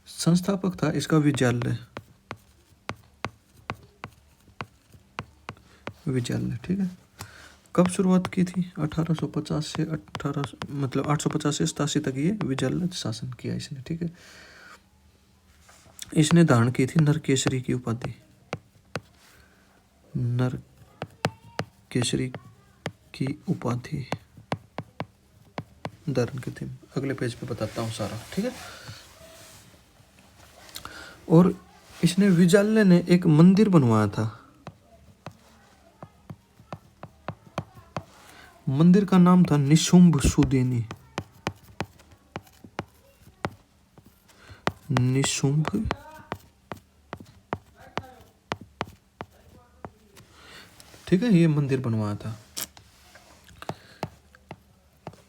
[SPEAKER 1] संस्थापक था इसका विजयालय। ठीक है, कब शुरुआत की थी? 1850 से 850 से 87 तक ये विजयालय शासन किया इसने। ठीक है, इसने धारण की थी नरकेसरी की उपाधि। नरकेसरी की उपाधि धारण की थी। अगले पेज पे बताता हूँ सारा। ठीक है, और इसने विजयालय ने एक मंदिर बनवाया था। मंदिर का नाम था निशुंभ सुदेनी। निशुंभ ठीक है, ये मंदिर बनवाया था।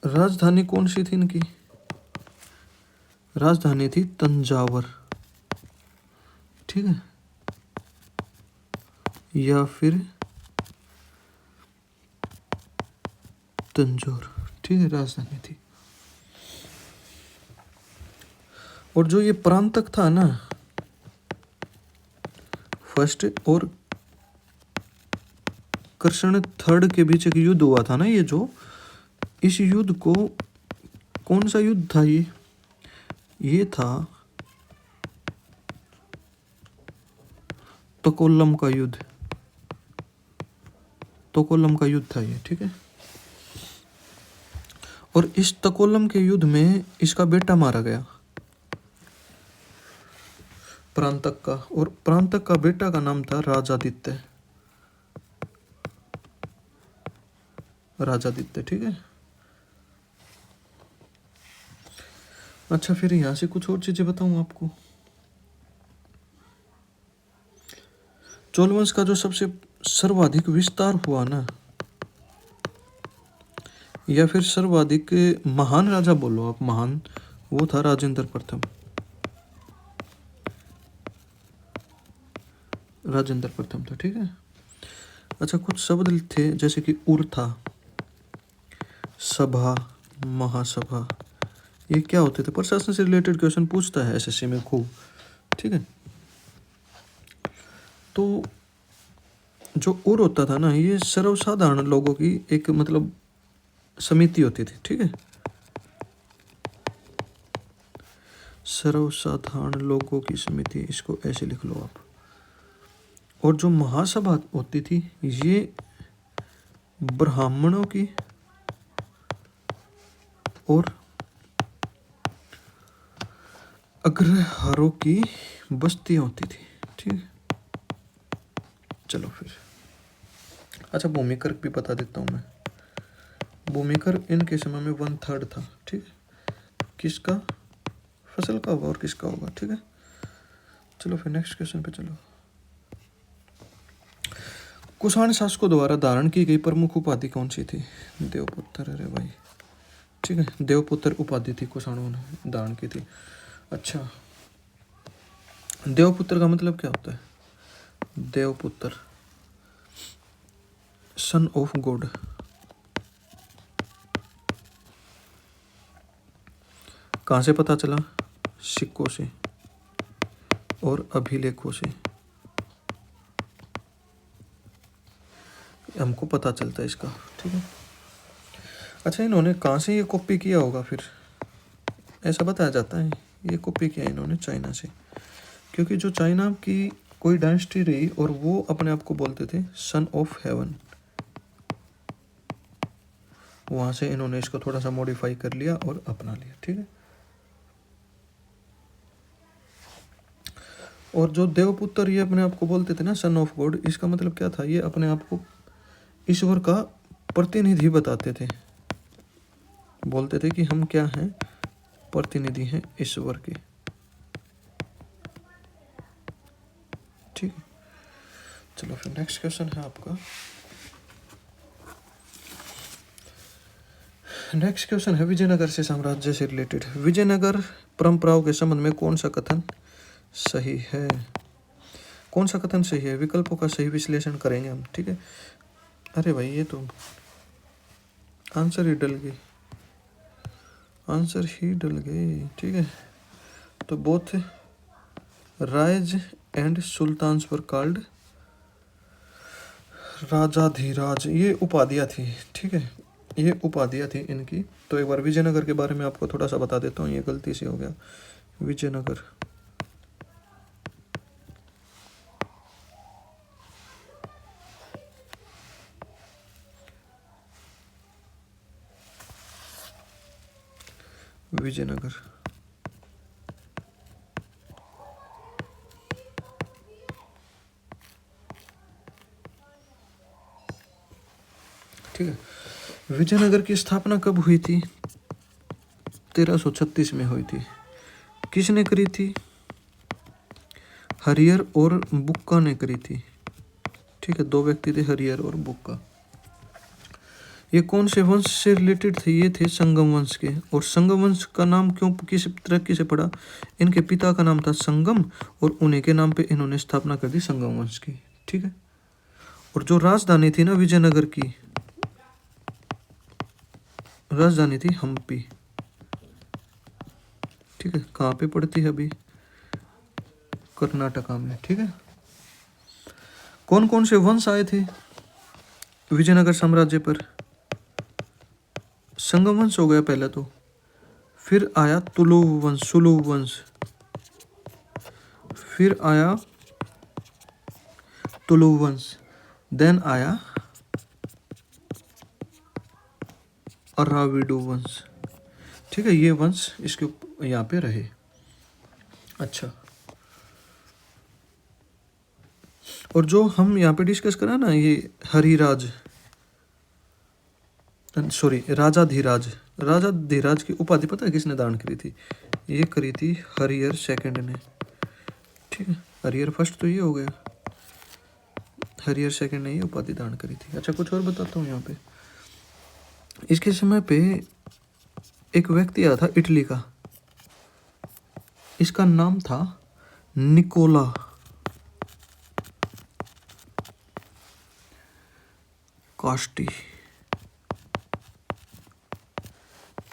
[SPEAKER 1] राजधानी कौन सी थी इनकी? राजधानी थी तंजावर। ठीक है, या फिर तंजौर। ठीक है, राजधानी थी। और जो ये प्रांतक था ना, फर्स्ट और कृष्ण थर्ड के बीच एक युद्ध हुआ था ना, ये जो इस युद्ध को, कौन सा युद्ध था ये था तकोल्लम का युद्ध। तकोल्लम का युद्ध था ये। ठीक है, और इस तकोल्लम के युद्ध में इसका बेटा मारा गया, प्रांतक का। और प्रांतक का बेटा का नाम था राजादित्य। राजादित्य। ठीक है, अच्छा फिर यहां से कुछ और चीजें बताऊं आपको। चोल वंश का जो सबसे सर्वाधिक विस्तार हुआ ना, या फिर सर्वाधिक महान राजा बोलो आप, महान, वो था राजेंद्र प्रथम। राजेंद्र प्रथम था। ठीक है, अच्छा कुछ शब्द थे जैसे कि उर्था, सभा, महासभा, ये क्या होते थे? प्रशासन से रिलेटेड क्वेश्चन पूछता है एसएससी में खूब, ठीक है। तो जो और होता था ना, ये सर्वसाधारण लोगों की एक मतलब समिति होती थी, ठीक है, सर्वसाधारण लोगों की समिति, इसको ऐसे लिख लो आप। और जो महासभा होती थी ये ब्राह्मणों की और अग्रहारों की बस्ती होती थी, ठीक है। चलो फिर, अच्छा भूमिकर भी बता देता हूँ मैं। भूमिकर इनके समय में 1/3 था, ठीक है। किसका? फसल का होगा और किसका होगा, ठीक है। चलो फिर नेक्स्ट क्वेश्चन पे चलो। कुषाण शासकों द्वारा धारण की गई प्रमुख उपाधि कौन सी थी? देवपुत्र, अरे भाई, ठीक है, देवपुत्र उपाधि थी कुषाणों ने धारण की थी। अच्छा, देवपुत्र का मतलब क्या होता है? देवपुत्र, सन ऑफ गॉड। कहाँ से पता चला? सिक्कों से और अभिलेखों से हमको पता चलता है इसका, ठीक है। अच्छा, इन्होंने कहाँ से ये कॉपी किया होगा फिर? ऐसा बताया जाता है ये कॉपी किया इन्होंने चाइना से, क्योंकि जो चाइना की कोई डायनेस्टी रही और वो अपने आप को बोलते थे सन ऑफ हेवन, वहाँ से इन्होंने इसको थोड़ा सा मॉडिफाई कर लिया और अपना लिया, ठीक है। और जो देवपुत्र ये अपने आप को बोलते थे ना सन ऑफ गॉड, इसका मतलब क्या था? ये अपने आप को ईश्वर का प्रतिनिधि बताते थे, बोलते थे कि हम क्या हैं? प्रतिनिधि हैं ईश्वर के, ठीक है। चलो फिर नेक्स्ट क्वेश्चन है आपका। नेक्स्ट क्वेश्चन है विजयनगर से साम्राज्य से रिलेटेड। विजयनगर परंपराओं के संबंध में कौन सा कथन सही है? कौन सा कथन सही है? विकल्पों का सही विश्लेषण करेंगे हम, ठीक है। अरे भाई, ये तो आंसर ही डल गई, आंसर ही डल गई, ठीक है। तो both Raj and sultans were called Rajadhiraja, ये उपाधियाँ थी, ठीक है, ये उपाधियाँ थी इनकी। तो एक बार विजयनगर के बारे में आपको थोड़ा सा बता देता हूँ, ये गलती से हो गया। विजयनगर, विजयनगर, ठीक है। विजयनगर की स्थापना कब हुई थी? 1336 में हुई थी। किसने करी थी? हरियर और बुक्का ने करी थी, ठीक है। दो व्यक्ति थे, हरियर और बुक्का। ये कौन से वंश से रिलेटेड थे? ये थे संगम वंश के। और संगम वंश का नाम क्यों, किस तरक्की से पड़ा? इनके पिता का नाम था संगम और उन्हीं के नाम पे इन्होंने स्थापना कर दी संगम वंश की, ठीक है। और जो राजधानी थी ना विजयनगर की, राजधानी थी हम्पी, ठीक है। कहाँ पे पड़ती है अभी? कर्नाटका में, ठीक है। कौन कौन से वंश आए थे विजयनगर साम्राज्य पर? संगम वंश हो गया पहले तो, फिर आया तुलुव वंश, सुलुव वंश, फिर आया तुलुव वंश, देन आया अराविडु वंश, ठीक है। ये वंश इसके यहाँ पे रहे। अच्छा, और जो हम यहाँ पे डिस्कस करा ना, ये हरिराज, सॉरी राजाधिराज, राजाधिराज की उपाधि पता है किसने दान करी थी? ये करी थी हरिहर सेकंड ने, ठीक है। हरिहर फर्स्ट तो ये हो गया, हरिहर सेकंड ने ये उपाधि दान करी थी। अच्छा, कुछ और बताता हूँ यहाँ पे। इसके समय पे एक व्यक्ति आया था इटली का, इसका नाम था निकोला कास्टी,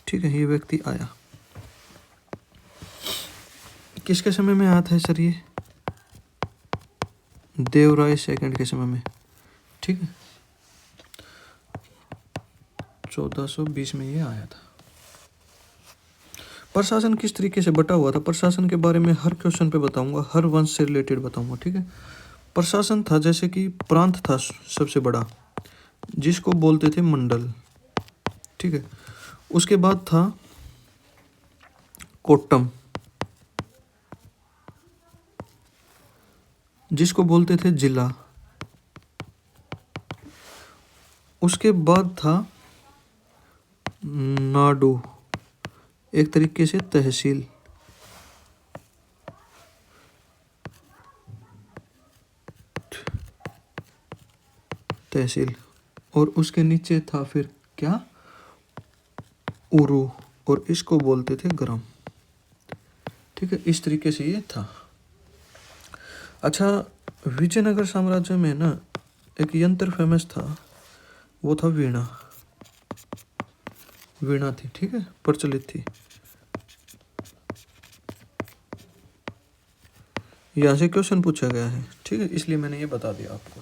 [SPEAKER 1] ठीक है। ये व्यक्ति आया किसके समय में आया था सर ये? देवराय सेकंड के समय में, ठीक है, 1420 में ये आया था। प्रशासन किस तरीके से बटा हुआ था, प्रशासन के बारे में हर क्वेश्चन पे बताऊंगा, हर वंश से रिलेटेड बताऊंगा, ठीक है। प्रशासन था जैसे कि प्रांत था सबसे बड़ा, जिसको बोलते थे मंडल, ठीक है। उसके बाद था कोट्टम, जिसको बोलते थे जिला। उसके बाद था नाडु, एक तरीके से तहसील। तहसील। और उसके नीचे था फिर क्या, उरु, और इसको बोलते थे ग्राम, ठीक है। इस तरीके से ये था। अच्छा, विजयनगर साम्राज्य में ना एक यंत्र फेमस था, वो था वीणा। वीणा थी, ठीक है, प्रचलित थी। यहाँ से क्वेश्चन पूछा गया है, ठीक है, इसलिए मैंने ये बता दिया आपको,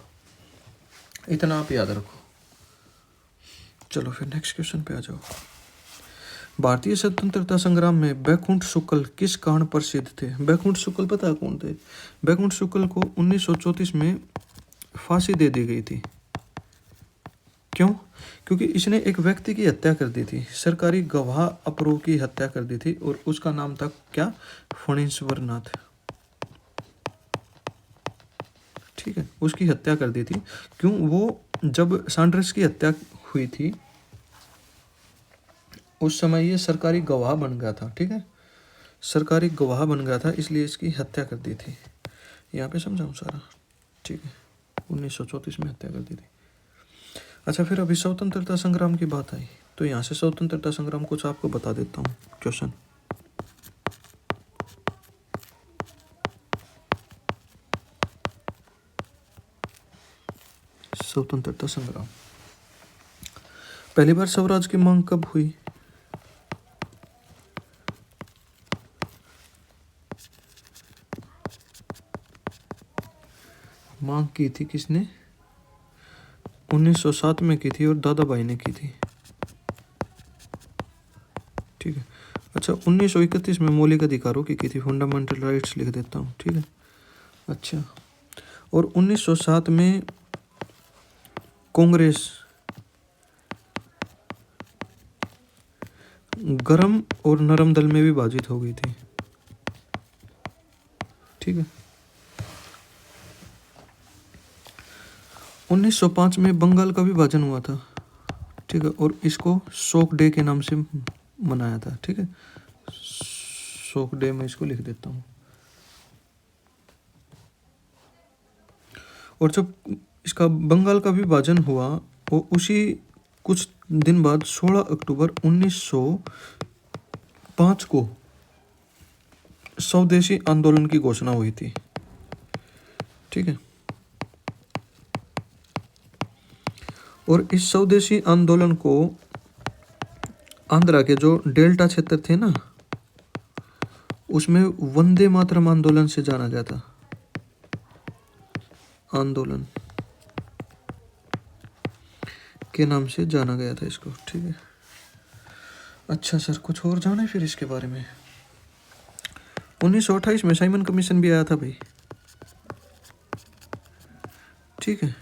[SPEAKER 1] इतना आप याद रखो। चलो फिर नेक्स्ट क्वेश्चन पे आ जाओ। भारतीय स्वतंत्रता संग्राम में बैकुंठ शुक्ल किस कारण प्रसिद्ध थे? बैकुंठ शुक्ल पता है कौन थे? बैकुंठ शुक्ल को 1934 में फांसी दे दी गई थी। क्यों? क्योंकि इसने एक व्यक्ति की हत्या कर दी थी, सरकारी गवाह अप्रूव की हत्या कर दी थी, और उसका नाम था क्या, फणीश्वर नाथ, ठीक है। उसकी हत्या कर दी थी। क्यों? वो जब सैंडर्स की हत्या हुई थी उस समय ये सरकारी गवाह बन गया था, ठीक है, सरकारी गवाह बन गया था, इसलिए इसकी हत्या कर दी थी। यहाँ पे समझाऊँ सारा, ठीक है, 1934 में हत्या कर दी थी। अच्छा, फिर अभी स्वतंत्रता संग्राम की बात आई, तो यहाँ से स्वतंत्रता संग्राम कुछ आपको बता देता हूँ क्वेश्चन। स्वतंत्रता संग्राम, पहली बार स्वराज की मांग कब हुई? मांग की थी किसने? 1907 में की थी, और दादा भाई ने की थी, ठीक है। अच्छा, 1931 में मौलिक अधिकारों की थी, फंडामेंटल राइट्स लिख देता हूँ, ठीक है। अच्छा, और 1907 में कांग्रेस गरम और नरम दल में विभाजित हो गई थी, ठीक है। 1905 में बंगाल का विभाजन हुआ था, ठीक है, और इसको शोक डे के नाम से मनाया था, ठीक है। शोक डे में इसको लिख देता हूँ। और जब इसका बंगाल का विभाजन हुआ, वो उसी कुछ दिन बाद 16 अक्टूबर 1905 को स्वदेशी आंदोलन की घोषणा हुई थी, ठीक है। और इस स्वदेशी आंदोलन को आंध्रा के जो डेल्टा क्षेत्र थे ना, उसमें वंदे मातरम आंदोलन से जाना जाता, आंदोलन के नाम से जाना गया था इसको, ठीक है। अच्छा सर, कुछ और जाना है फिर इसके बारे में? 1928 में साइमन कमीशन भी आया था भाई, ठीक है,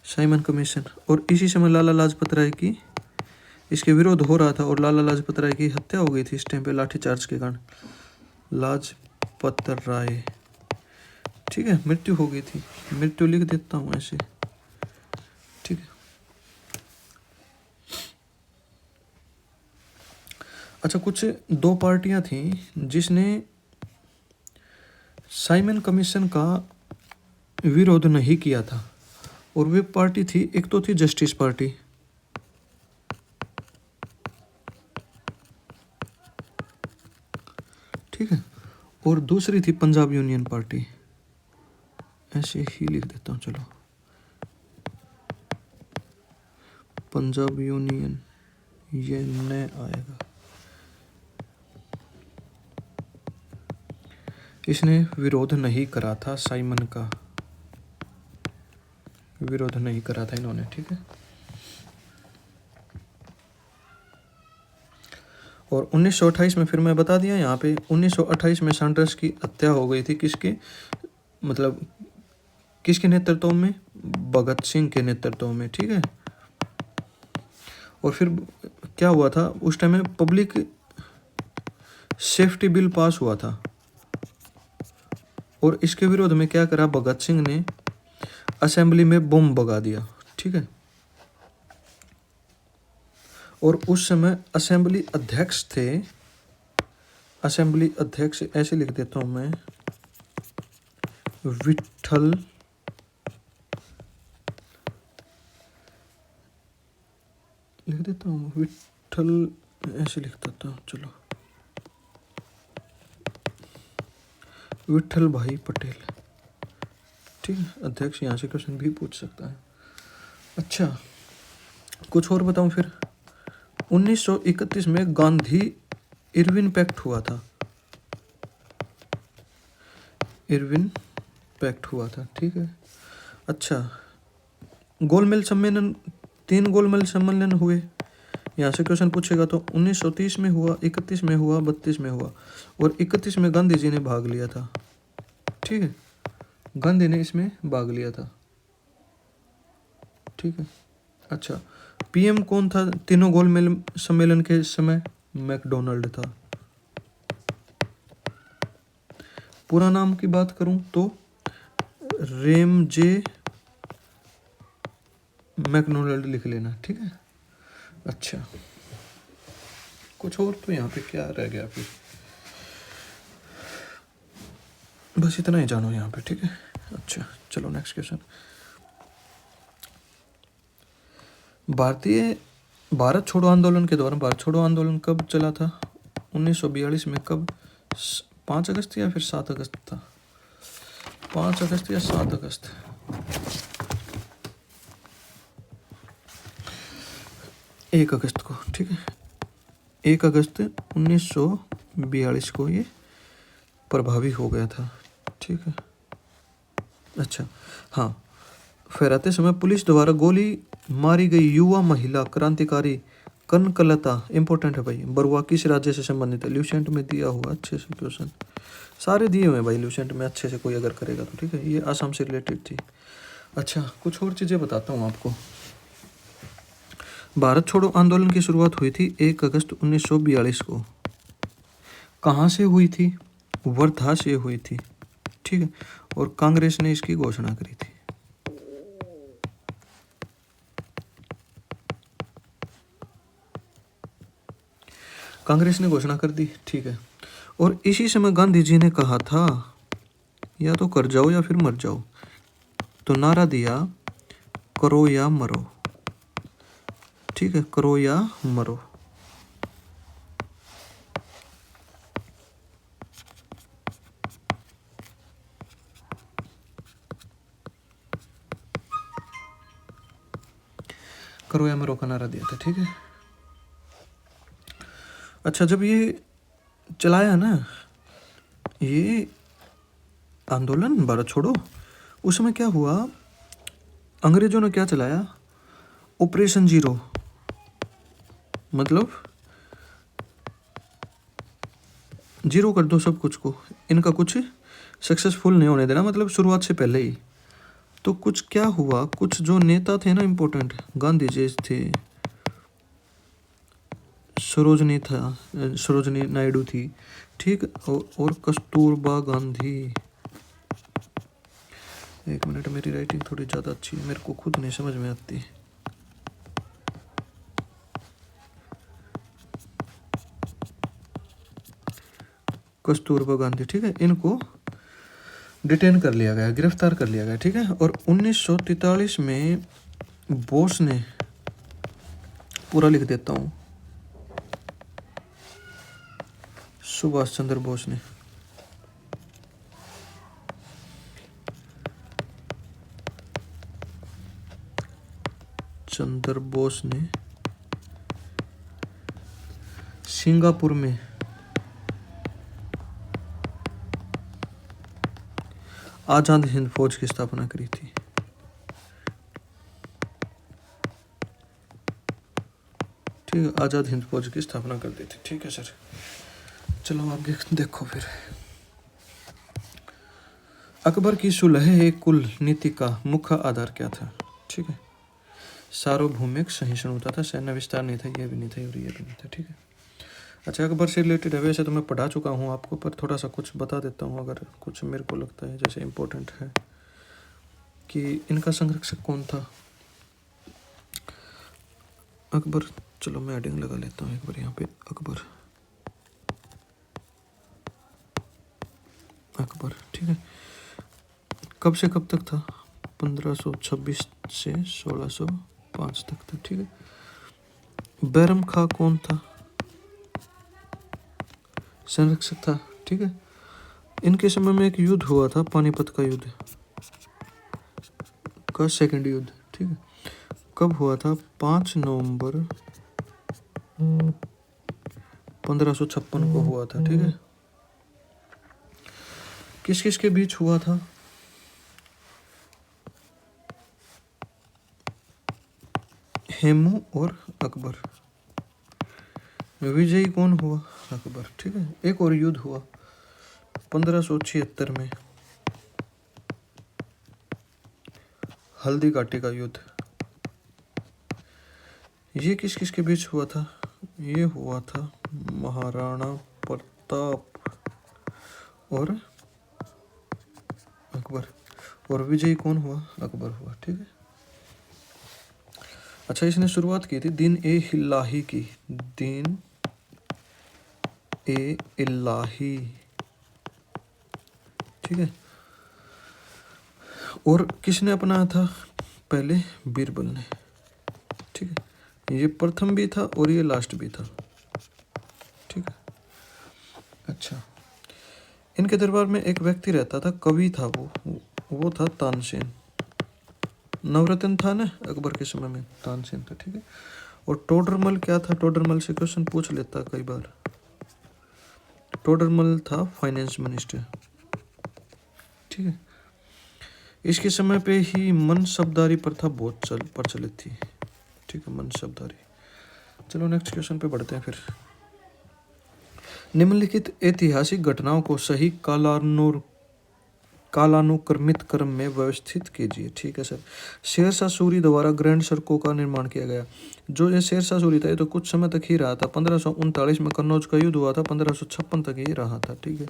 [SPEAKER 1] साइमन कमीशन। और इसी समय लाला लाजपत राय की इसके विरोध हो रहा था, और लाला लाजपत राय की हत्या हो गई थी इस टाइम पे लाठीचार्ज के कारण, लाजपत राय, ठीक है, मृत्यु हो गई थी, मृत्यु लिख देता हूँ ऐसे, ठीक है। अच्छा, कुछ दो पार्टियां थी जिसने साइमन कमीशन का विरोध नहीं किया था, और वे पार्टी थी, एक तो थी जस्टिस पार्टी, ठीक है, और दूसरी थी पंजाब यूनियन पार्टी, ऐसे ही लिख देता हूँ, चलो, पंजाब यूनियन, ये न आएगा, इसने विरोध नहीं करा था, साइमन का विरोध नहीं करा था इन्होंने, ठीक है। और 1928 में, फिर मैं बता दिया यहाँ पे, 1928 में सैंडर्स की हत्या हो गई थी। किसके, मतलब किसके नेतृत्व में? भगत सिंह के नेतृत्व में, ठीक है। और फिर क्या हुआ था उस टाइम में? पब्लिक सेफ्टी बिल पास हुआ था और इसके विरोध में क्या करा? भगत सिंह ने असेंबली में बम भगा दिया, ठीक है। और उस समय असेंबली अध्यक्ष थे, असेंबली अध्यक्ष ऐसे लिख देता हूं मैं, विट्ठल लिख देता हूँ, विट्ठल ऐसे लिख देता हूँ, चलो, विट्ठल भाई पटेल, ठीक है। अध्यक्ष, यहाँ से क्वेश्चन भी पूछ सकता है। अच्छा, कुछ और बताऊं फिर। 1931 में गांधी इरविन पैक्ट हुआ था, इरविन पैक्ट हुआ था, ठीक है। अच्छा, गोलमेज सम्मेलन, 3 गोलमेज सम्मेलन हुए, यहाँ से क्वेश्चन पूछेगा तो 1930 में हुआ, 31 में हुआ, 32 में हुआ। और 31 में गांधी जी ने भाग लिया था, ठीक है, गांधी ने इसमें भाग लिया था, ठीक है। अच्छा, पीएम कौन था तीनों गोलमेज सम्मेलन के समय? मैकडोनाल्ड था। पूरा नाम की बात करूं तो रेमजे मैकडोनाल्ड लिख लेना, ठीक है। अच्छा, कुछ और तो यहाँ पे क्या रह गया फिर? बस इतना ही जानो यहाँ पे, ठीक है। अच्छा, चलो नेक्स्ट क्वेश्चन। भारत छोड़ो आंदोलन के दौरान, भारत छोड़ो आंदोलन कब चला था? 1942 में। कब? 5 अगस्त या फिर 7 अगस्त था? 5 अगस्त या 7 अगस्त? 1 अगस्त को, ठीक है। 1 अगस्त 1942 को ये प्रभावी हो गया था, ठीक है। अच्छा, हाँ, फहराते समय पुलिस द्वारा गोली मारी गई युवा महिला क्रांतिकारी कनकलता, इंपॉर्टेंट है भाई, बरुआ किस राज्य से संबंधित है? ल्यूसेंट में दिया हुआ अच्छे से क्वेश्चन, सारे दिए हुए हैं भाई ल्यूसेंट में, अच्छे से कोई अगर करेगा तो, ठीक है। ये आसाम से रिलेटेड थी। अच्छा, कुछ और चीज़ें बताता हूँ आपको। भारत छोड़ो आंदोलन की शुरुआत हुई थी 1 अगस्त 1942 को। कहाँ से हुई थी? वर्धा से हुई थी, ठीक है। और कांग्रेस ने इसकी घोषणा करी थी। कांग्रेस ने घोषणा कर दी, ठीक है। और इसी समय गांधी जी ने कहा था या तो कर जाओ या फिर मर जाओ, तो नारा दिया करो या मरो, ठीक है, करो या मरो। करो या मरो का नारा दिया था, ठीक है। अच्छा, जब ये चलाया ना ये आंदोलन भारत छोड़ो, उस समय क्या हुआ? अंग्रेजों ने क्या चलाया? ऑपरेशन जीरो, मतलब जीरो कर दो सब कुछ को, इनका कुछ सक्सेसफुल नहीं होने देना, मतलब शुरुआत से पहले ही। तो कुछ क्या हुआ, कुछ जो नेता थे ना इम्पोर्टेंट, गांधी जी थे, सरोजनी नायडू थी, ठीक, और कस्तूरबा गांधी। एक मिनट, मेरी राइटिंग थोड़ी ज़्यादा अच्छी है, मेरे को खुद नहीं समझ में आती। कस्तूरबा गांधी, ठीक है, इनको डिटेन कर लिया गया, गिरफ्तार कर लिया गया, ठीक है। और 1943 में बोस ने, पूरा लिख देता हूँ, सुभाष चंद्र बोस ने सिंगापुर में आज़ाद हिंद फौज की स्थापना करी थी? ठीक है, आज़ाद हिंद फौज की स्थापना कर दी थी। ठीक है सर, चलो आगे देखो फिर। अकबर की सुलह कुल नीति का मुख्य आधार क्या था? ठीक है, सार्वभौमिक सहिष्णुता था, सैन्य विस्तार नहीं था, ये भी नहीं था और ये भी नहीं था। ठीक है, अच्छा अकबर से रिलेटेड है, वैसे तो मैं पढ़ा चुका हूँ आपको, पर थोड़ा सा कुछ बता देता हूँ अगर कुछ मेरे को लगता है जैसे इम्पोर्टेंट है कि इनका संरक्षक कौन था अकबर। चलो मैं एडिंग लगा लेता हूँ एक बार यहाँ पे। अकबर, अकबर ठीक है, कब से कब तक था? 1526 से 1605 तक था। ठीक है, बैरम खां कौन था? संरक्षक था। ठीक है, इनके समय में एक युद्ध हुआ था, पानीपत का युद्ध का सेकंड युद्ध। ठीक है, कब हुआ था? 5 नवंबर 1556 को हुआ था। ठीक है, किस किस के बीच हुआ था? हेमू और अकबर। विजयी कौन हुआ? अकबर। ठीक है, एक और युद्ध हुआ 1576 में, हल्दी घाटी का युद्ध। ये किस किस के बीच हुआ था? ये हुआ था महाराणा प्रताप और अकबर। और विजयी कौन हुआ? अकबर हुआ। ठीक है, अच्छा इसने शुरुआत की थी दीन ए इलाही की, दीन ए इलाही। ठीक है, और किसने अपनाया था? पहले बीरबल ने। ठीक है, ये प्रथम भी था और ये लास्ट भी था। ठीक है, अच्छा इनके दरबार में एक व्यक्ति रहता था, कवि था वो था तानसेन। नवरत्न था ना अकबर के समय में, तानसेन था। ठीक है, और टोडरमल क्या था? टोडरमल से क्वेश्चन पूछ लेता कई बार। टोडरमल था फाइनेंस मिनिस्टर। ठीक है, इसके समय पे ही मनसबदारी प्रथा बहुत प्रचलित थी। ठीक है, मनसबदारी। चलो नेक्स्ट क्वेश्चन पे बढ़ते हैं फिर। निम्नलिखित ऐतिहासिक घटनाओं को सही कालानुक्रमित क्रम में व्यवस्थित कीजिए। ठीक है सर, शेरशाह सूरी द्वारा ग्रैंड सड़कों का निर्माण किया गया। जो ये शेरशाह सूरी था ये तो कुछ समय तक ही रहा था, 1539 में कन्नौज का युद्ध हुआ था, 1556 तक ही रहा था। ठीक है,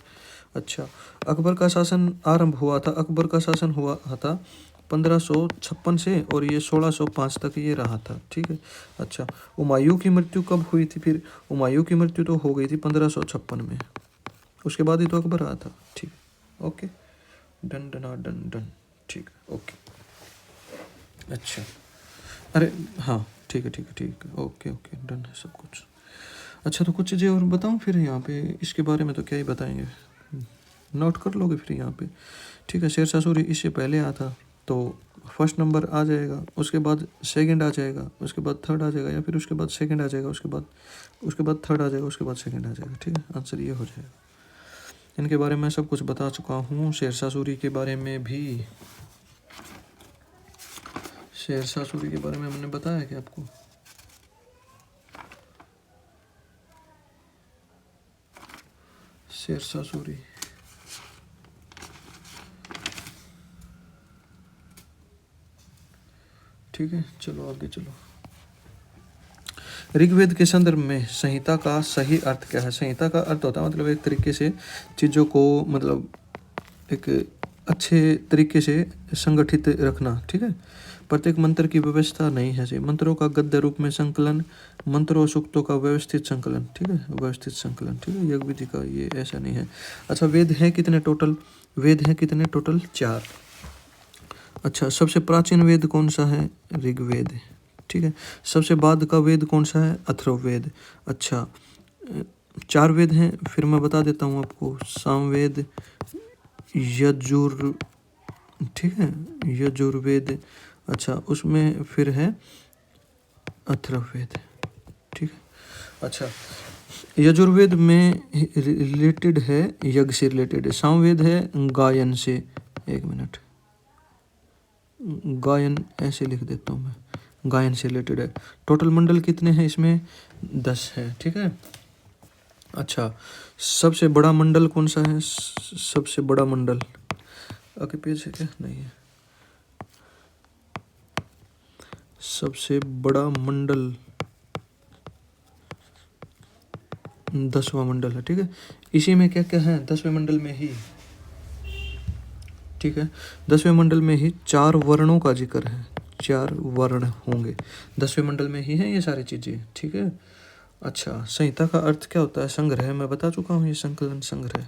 [SPEAKER 1] अच्छा अकबर का शासन आरंभ हुआ था, अकबर का शासन हुआ था 1556 से और ये 1605 तक ये रहा था। ठीक है, अच्छा हुमायूं की मृत्यु कब हुई थी? फिर हुमायूं की मृत्यु तो हो गई थी 1556 में, उसके बाद ही तो अकबर आया था। ठीक, okay done done done done. ठीक है, ओके अच्छा, अरे हाँ ठीक है ठीक है ठीक है, ओके ओके डन है सब कुछ। अच्छा तो कुछ चीज़ें और बताऊँ फिर यहाँ पे, इसके बारे में तो क्या ही बताएंगे, नोट कर लोगे फिर यहाँ पे। ठीक है, शेरशाह सूरी इससे पहले आया था तो फर्स्ट नंबर आ जाएगा, उसके बाद सेकंड आ जाएगा, उसके बाद थर्ड आ जाएगा, या फिर उसके बाद सेकंड आ जाएगा, उसके बाद थर्ड आ जाएगा, उसके बाद सेकंड आ जाएगा। ठीक है, आंसर ये हो जाएगा। इनके बारे में सब कुछ बता चुका हूँ, शेरशाह सूरी के बारे में भी। शेरशाह सूरी के बारे में मैंने बताया कि आपको शेरशाह सूरी। ठीक है, चलो आगे चलो। ऋग्वेद के संदर्भ में संहिता का सही अर्थ क्या है? संहिता का अर्थ होता है मतलब एक तरीके से चीज़ों को मतलब एक अच्छे तरीके से संगठित रखना। ठीक है, प्रत्येक मंत्र की व्यवस्था नहीं है, मंत्रों का गद्य रूप में संकलन, मंत्रों और सूक्तों का व्यवस्थित संकलन। ठीक है, व्यवस्थित संकलन। ठीक है, यज्ञ विधि का ये ऐसा नहीं है। अच्छा वेद हैं कितने टोटल? वेद हैं कितने टोटल? 4। अच्छा सबसे प्राचीन वेद कौन सा है? ऋग्वेद। ठीक है, सबसे बाद का वेद कौन सा है? अथर्ववेद। अच्छा 4 वेद हैं, फिर मैं बता देता हूँ आपको। सामवेद, यजुर, ठीक है यजुर्वेद, अच्छा उसमें फिर है अथर्ववेद। ठीक है, अच्छा यजुर्वेद में रिलेटेड है, यज्ञ से रिलेटेड है। सामवेद है गायन से, एक मिनट, गायन ऐसे लिख देता हूँ मैं, गायन से रिलेटेड है। टोटल मंडल कितने हैं इसमें? 10 है, ठीक है। अच्छा, सबसे बड़ा मंडल कौन सा है? सबसे बड़ा मंडल आगे पेज है क्या? नहीं है। सबसे बड़ा मंडल 10वां मंडल है, ठीक है। इसी में क्या क्या है? 10वें मंडल में ही, ठीक है, 10वें मंडल में ही 4 वर्णों का जिक्र है। 4 वर्ण होंगे 10वें मंडल में ही है ये सारी चीजें, ठीक है। अच्छा, संहिता का अर्थ क्या होता है? संग्रह, मैं बता चुका हूँ, ये संकलन संग्रह।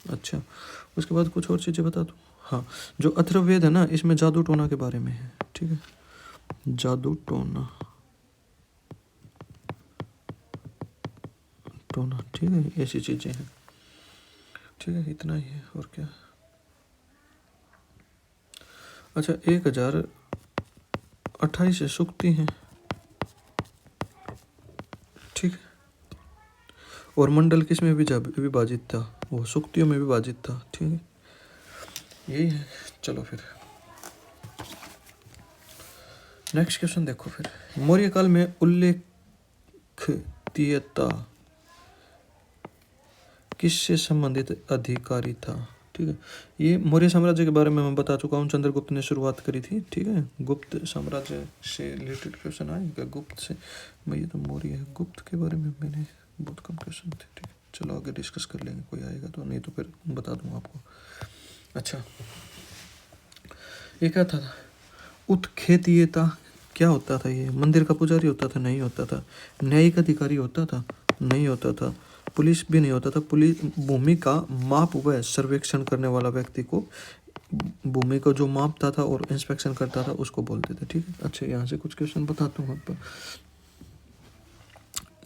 [SPEAKER 1] अच्छा, उसके बाद कुछ और चीजें बता दूँ। हाँ, जो अथर्ववेद है ना, इसमें जादू टोना के बारे में है, ठीक है। जादू टोना, टोना, ठीक है, ऐसी चीजें हैं, ठीक है। इतना ही है, और क्या। अच्छा, 1028 सूक्ति हैं, ठीक है। और मंडल किस में विभाजित था? वो सूक्तियों में विभाजित था, ठीक है। यही है। चलो फिर नेक्स्ट क्वेश्चन देखो। फिर मौर्य काल में उल्लेखनीयता किससे संबंधित अधिकारी था? ठीक है, ये मौर्य साम्राज्य के बारे में मैं बता चुका हूँ, चंद्रगुप्त ने शुरुआत करी थी, ठीक है। गुप्त साम्राज्य से रिलेटेड क्वेश्चन आएगा, गुप्त से। भाई ये तो मौर्य है, गुप्त के बारे में मैंने बहुत कम क्वेश्चन थे, ठीक है। चलो आगे डिस्कस कर लेंगे, कोई आएगा तो, नहीं तो फिर बता दूंगा आपको। अच्छा, ये क्या था? उत्खेतीयता क्या होता था? ये मंदिर का पुजारी होता था? नहीं होता था। न्यायिक अधिकारी होता था? नहीं होता था। पुलिस भी नहीं होता था। पुलिस भूमि का माप व सर्वेक्षण करने वाला व्यक्ति को, भूमि को जो मापता था और इंस्पेक्शन करता था, उसको बोलते थे, ठीक है। अच्छा, यहाँ से कुछ क्वेश्चन बताता हूँ आपको।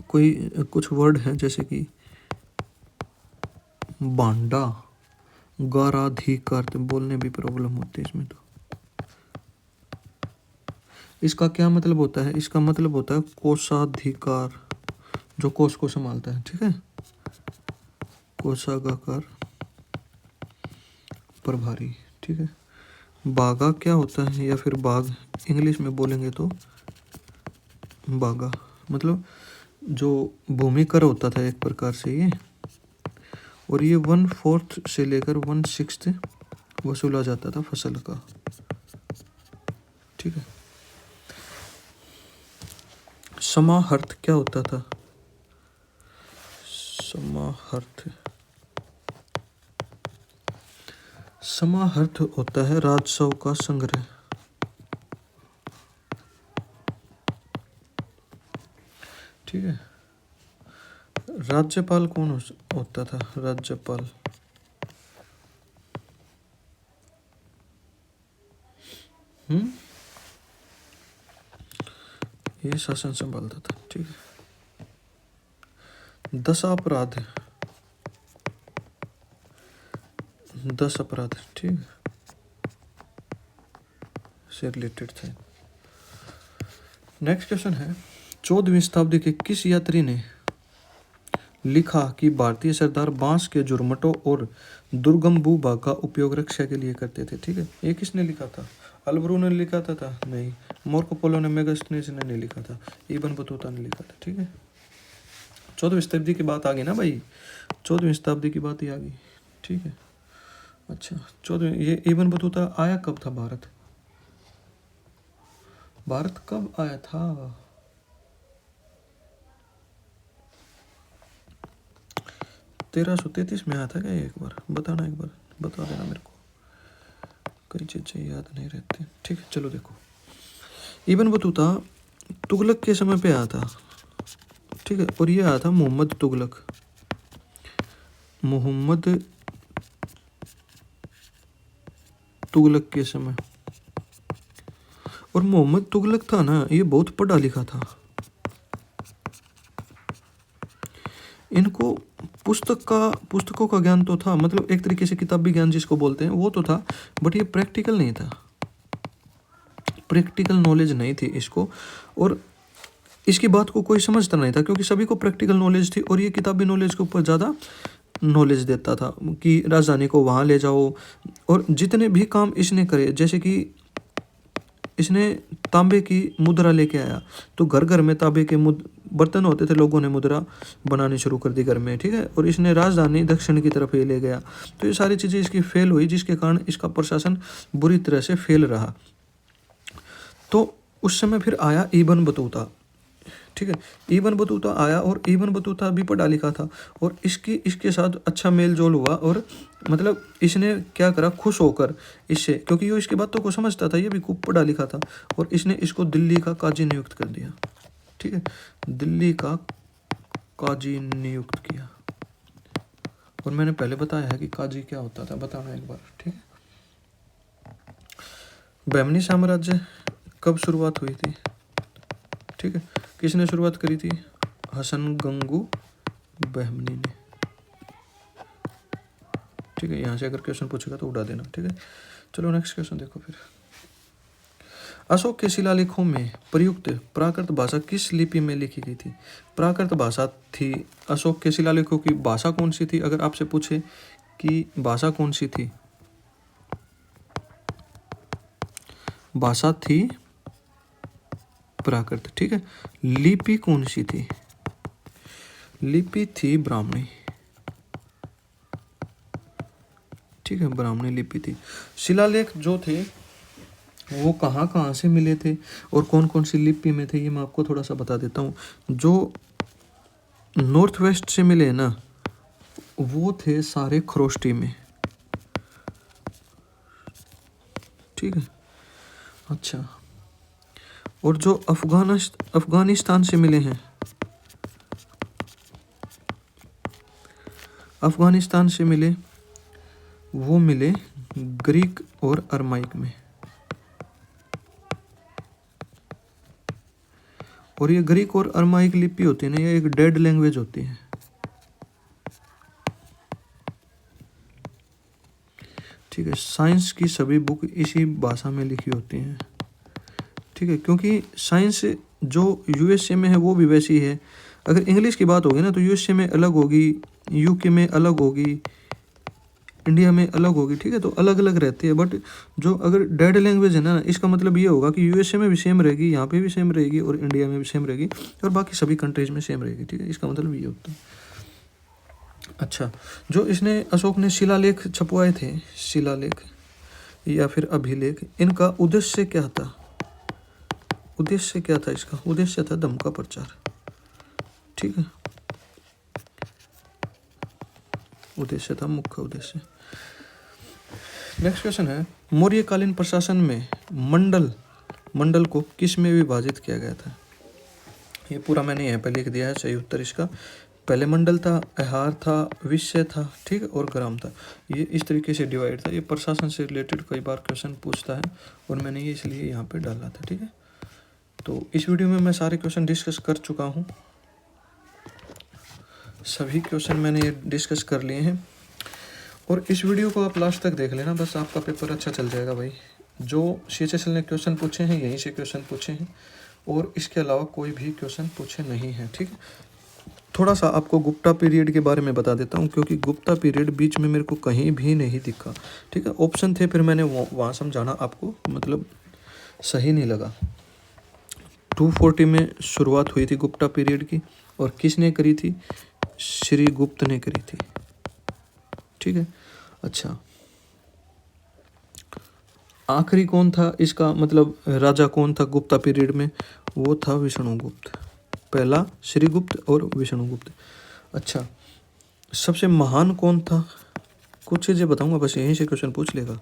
[SPEAKER 1] कोई कुछ वर्ड हैं जैसे कि बांडा, गाराधिकार, तो बोलने भी प्रॉब्लम होती है इसमें। तो इसका क्या मतलब होता है? इसका मतलब होता है कोषाधिकार, जो कोष को संभालता है, ठीक है। कोषागार प्रभारी, ठीक है। बागा क्या होता है? या फिर बाग, इंग्लिश में बोलेंगे तो बागा, मतलब जो भूमि कर होता था एक प्रकार से ये, और ये 1/4 से लेकर 1/6 वसूला जाता था फसल का, ठीक है। समाहर्त क्या होता था? समाहर्त होता है राजस्व का संग्रह, ठीक है। राज्यपाल कौन होता था? राज्यपाल ये शासन संभालता था, ठीक है। 10 अपराध, 10 अपराध, ठीक है, से रिलेटेड थे। नेक्स्ट क्वेश्चन है, 14वीं शताब्दी के किस यात्री ने लिखा कि भारतीय सरदार बांस के जुर्मटों और दुर्गम भूभाग का उपयोग रक्षा के लिए करते थे, ठीक है। ये किसने लिखा था? अल्बरू ने लिखा था? नहीं। मार्को पोलो ने, मेगास्थनीज ने नहीं लिखा था, इब्न बतूता ने लिखा था, ठीक है। 14वीं शताब्दी की बात आ गई ना भाई, 14वीं शताब्दी की बात ही आ गई, ठीक है। अच्छा, 14वीं, ये इब्न बतूता आया कब था भारत? भारत कब आया था? 1333 में आया था क्या? एक बार बताना, एक बार बता देना मेरे को, कई चीजें याद नहीं रहती, ठीक है। चलो देखो, इब्न बतूता तुगलक के समय पे आया था, ठीक है, और ये आया था मोहम्मद तुगलक, मोहम्मद तुगलक के समय। और मोहम्मद तुगलक था ना, ये बहुत पढ़ा लिखा था, इनको पुस्तकों का ज्ञान तो था, मतलब एक तरीके से किताबी ज्ञान जिसको बोलते हैं वो तो था, बट ये प्रैक्टिकल नहीं था, प्रैक्टिकल नॉलेज नहीं थी इसको, और इसकी बात को कोई समझता नहीं था, क्योंकि सभी को प्रैक्टिकल नॉलेज थी और ये किताबी नॉलेज के ऊपर ज़्यादा नॉलेज देता था कि राजधानी को वहाँ ले जाओ। और जितने भी काम इसने करे, जैसे कि इसने तांबे की मुद्रा लेके आया, तो घर घर में तांबे के बर्तन होते थे, लोगों ने मुद्रा बनानी शुरू कर दी घर में, ठीक है। और इसने राजधानी दक्षिण की तरफ ये ले गया। तो ये सारी चीज़ें इसकी फेल हुई, जिसके कारण इसका प्रशासन बुरी तरह से फेल रहा। तो उस समय फिर आया इब्न बतूता, ठीक है। इब्न बतूता आया और इब्न बतूता भी पढ़ा लिखा था, और इसके साथ अच्छा मेल जोल हुआ। और मतलब इसने क्या करा, खुश होकर इससे, क्योंकि ये इसकी बातों को समझता था, ये भी खूब पढ़ा लिखा था, और इसने इसको दिल्ली का काजी नियुक्त कर दिया, ठीक है। दिल्ली का काजी नियुक्त किया। और मैंने पहले बताया है कि काजी क्या होता था, बताना एक बार, ठीक है। बहमनी साम्राज्य कब शुरुआत हुई थी, ठीक है। किसने शुरुआत करी थी, हसन गंगू बहमनी ने, ठीक है। यहाँ से अगर क्वेश्चन पूछेगा तो उड़ा देना, ठीक है। चलो नेक्स्ट क्वेश्चन देखो फिर। अशोक के शिलालेखों में प्रयुक्त प्राकृत भाषा किस लिपि में लिखी गई थी। प्राकृत भाषा थी अशोक के शिलालेखों की भाषा कौन सी थी, अगर आपसे पूछे कि भाषा कौन सी थी, भाषा थी प्राकृत, ठीक है। लिपि कौन सी थी, लिपि थी ब्राह्मणी, ठीक है, ब्राह्मणी लिपि थी। शिलालेख जो थे वो कहाँ कहाँ से मिले थे और कौन कौन सी लिपि में थे, ये मैं आपको थोड़ा सा बता देता हूँ। जो नॉर्थ वेस्ट से मिले ना, वो थे सारे खरोष्टी में, ठीक है। अच्छा, और जो अफगानिस्तान से मिले हैं, अफगानिस्तान से मिले, वो मिले ग्रीक और अरमाइक में। और ये ग्रीक और अरमाइक लिपि होती है ना, ये एक डेड लैंग्वेज होती है, ठीक है। साइंस की सभी बुक इसी भाषा में लिखी होती हैं, ठीक है। क्योंकि साइंस जो यूएसए में है वो भी वैसी है। अगर इंग्लिश की बात होगी ना, तो यूएसए में अलग होगी, यूके में अलग होगी, इंडिया में अलग होगी, ठीक है। तो अलग अलग रहती है। बट जो अगर डेड लैंग्वेज है ना, इसका मतलब ये होगा कि यूएसए में भी सेम रहेगी, यहाँ पे भी सेम रहेगी, और इंडिया में भी सेम रहेगी, और बाकी सभी कंट्रीज में सेम रहेगी, ठीक है। इसका मतलब ये होता है। अच्छा, जो इसने अशोक ने शिलालेख छपवाए थे, शिलालेख या फिर अभिलेख, इनका उद्देश्य क्या था, उद्देश्य क्या था इसका, उद्देश्य था धर्म का प्रचार, ठीक है। उद्देश्य था, मुख्य उद्देश्य। नेक्स्ट क्वेश्चन है, मौर्यकालीन प्रशासन में मंडल को किस में विभाजित किया गया था। ये पूरा मैंने यहाँ पे लिख दिया है, सही उत्तर इसका। पहले मंडल था, आहार था, विषय था, ठीक है, और ग्राम था। ये इस तरीके से डिवाइड था। ये प्रशासन से रिलेटेड कई बार क्वेश्चन पूछता है, और मैंने ये इसलिए यहाँ पे डाला था, ठीक है। तो इस वीडियो में मैं सारे क्वेश्चन डिस्कस कर चुका हूँ, सभी क्वेश्चन मैंने डिस्कस कर लिए हैं। और इस वीडियो को आप लास्ट तक देख लेना, बस आपका पेपर अच्छा चल जाएगा भाई। जो CHSL ने क्वेश्चन पूछे हैं, यहीं से क्वेश्चन पूछे हैं, और इसके अलावा कोई भी क्वेश्चन पूछे नहीं हैं, ठीक है। थोड़ा सा आपको गुप्ता पीरियड के बारे में बता देता हूँ, क्योंकि गुप्ता पीरियड बीच में मेरे को कहीं भी नहीं दिखा, ठीक है। ऑप्शन थे, फिर मैंने वहाँ समझाना आपको मतलब सही नहीं लगा। 240 में शुरुआत हुई थी गुप्ता पीरियड की, और किसने करी थी, श्री गुप्त ने करी थी, ठीक है। अच्छा, आखिरी कौन था इसका मतलब राजा कौन था गुप्ता पीरियड में, वो था विष्णुगुप्त। पहला श्रीगुप्त और विष्णुगुप्त। अच्छा, सबसे महान कौन था, कुछ चीज़ें बताऊंगा, बस यहीं से क्वेश्चन पूछ लेगा।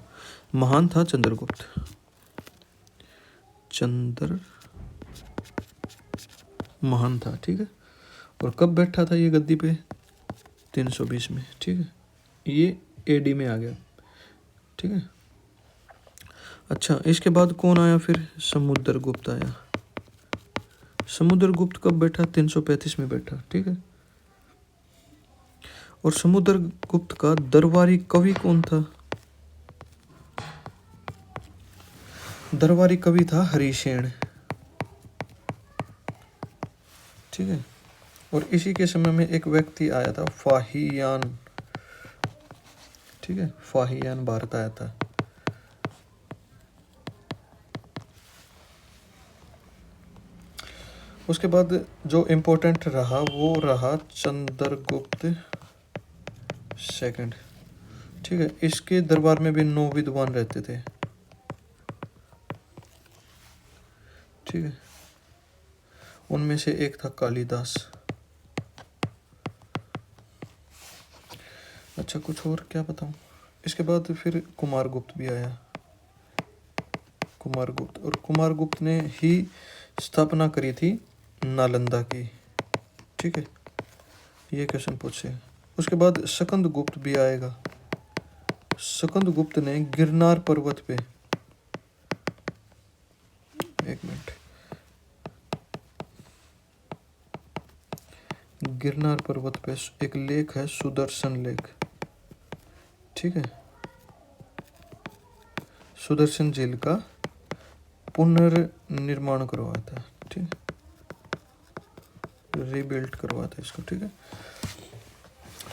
[SPEAKER 1] महान था चंद्रगुप्त, चंद्र महान था, ठीक है। और कब बैठा था ये गद्दी पे, 320 में, ठीक है। ये AD में आ गया, ठीक है। अच्छा, इसके बाद कौन आया फिर, समुद्रगुप्त आया। समुद्रगुप्त कब बैठा, 335 में बैठा, ठीक है। और समुद्रगुप्त का दरबारी कवि कौन था, दरबारी कवि था हरिसेन, ठीक है। और इसी के समय में एक व्यक्ति आया था फाहियान, ठीक है, फाहियान भारत आया था। उसके बाद जो इम्पोर्टेंट रहा वो रहा चंद्रगुप्त सेकंड। ठीक है, इसके दरबार में भी 9 विद्वान रहते थे। ठीक है, उनमें से एक था कालिदास। अच्छा, कुछ और क्या बताऊं। इसके बाद फिर कुमारगुप्त भी आया। कुमारगुप्त, और कुमारगुप्त ने ही स्थापना करी थी नालंदा की। ठीक है, ये क्वेश्चन पूछे। उसके बाद स्कंदगुप्त भी आएगा। स्कंदगुप्त ने गिरनार पर्वत पे, एक मिनट, गिरनार पर्वत पे एक लेक है सुदर्शन लेक। ठीक है, सुदर्शन झील का पुनर्निर्माण करवाया था। ठीक है, रीबिल्ड करवाया था इसको। ठीक है,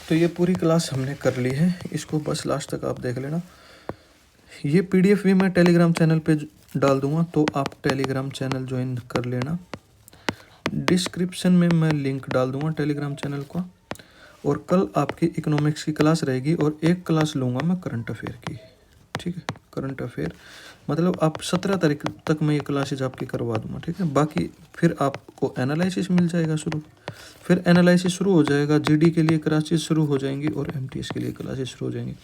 [SPEAKER 1] तो ये पूरी क्लास हमने कर ली है, इसको बस लास्ट तक आप देख लेना। ये पीडीएफ भी मैं टेलीग्राम चैनल पे डाल दूंगा, तो आप टेलीग्राम चैनल ज्वाइन कर लेना। डिस्क्रिप्शन में मैं लिंक डाल दूंगा टेलीग्राम चैनल का। और कल आपकी इकोनॉमिक्स की क्लास रहेगी और एक क्लास लूँगा मैं करंट अफेयर की। ठीक है, करंट अफेयर मतलब आप 17 तारीख तक मैं ये क्लासेज आपकी करवा दूंगा। ठीक है, बाकी फिर आपको एनालिसिस मिल जाएगा शुरू, फिर एनालिसिस शुरू हो जाएगा, जीडी के लिए क्लासेज शुरू हो जाएंगी और एमटीएस के लिए क्लासेज शुरू हो जाएंगी।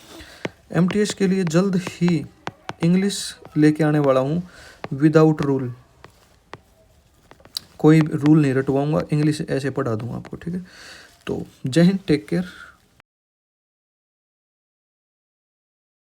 [SPEAKER 1] एमटीएस के लिए जल्द ही इंग्लिश लेके आने वाला हूँ विदाउट रूल, कोई रूल नहीं रटवाऊंगा, इंग्लिश ऐसे पढ़ा दूंगा आपको। ठीक है, तो जय हिंद, टेक केयर।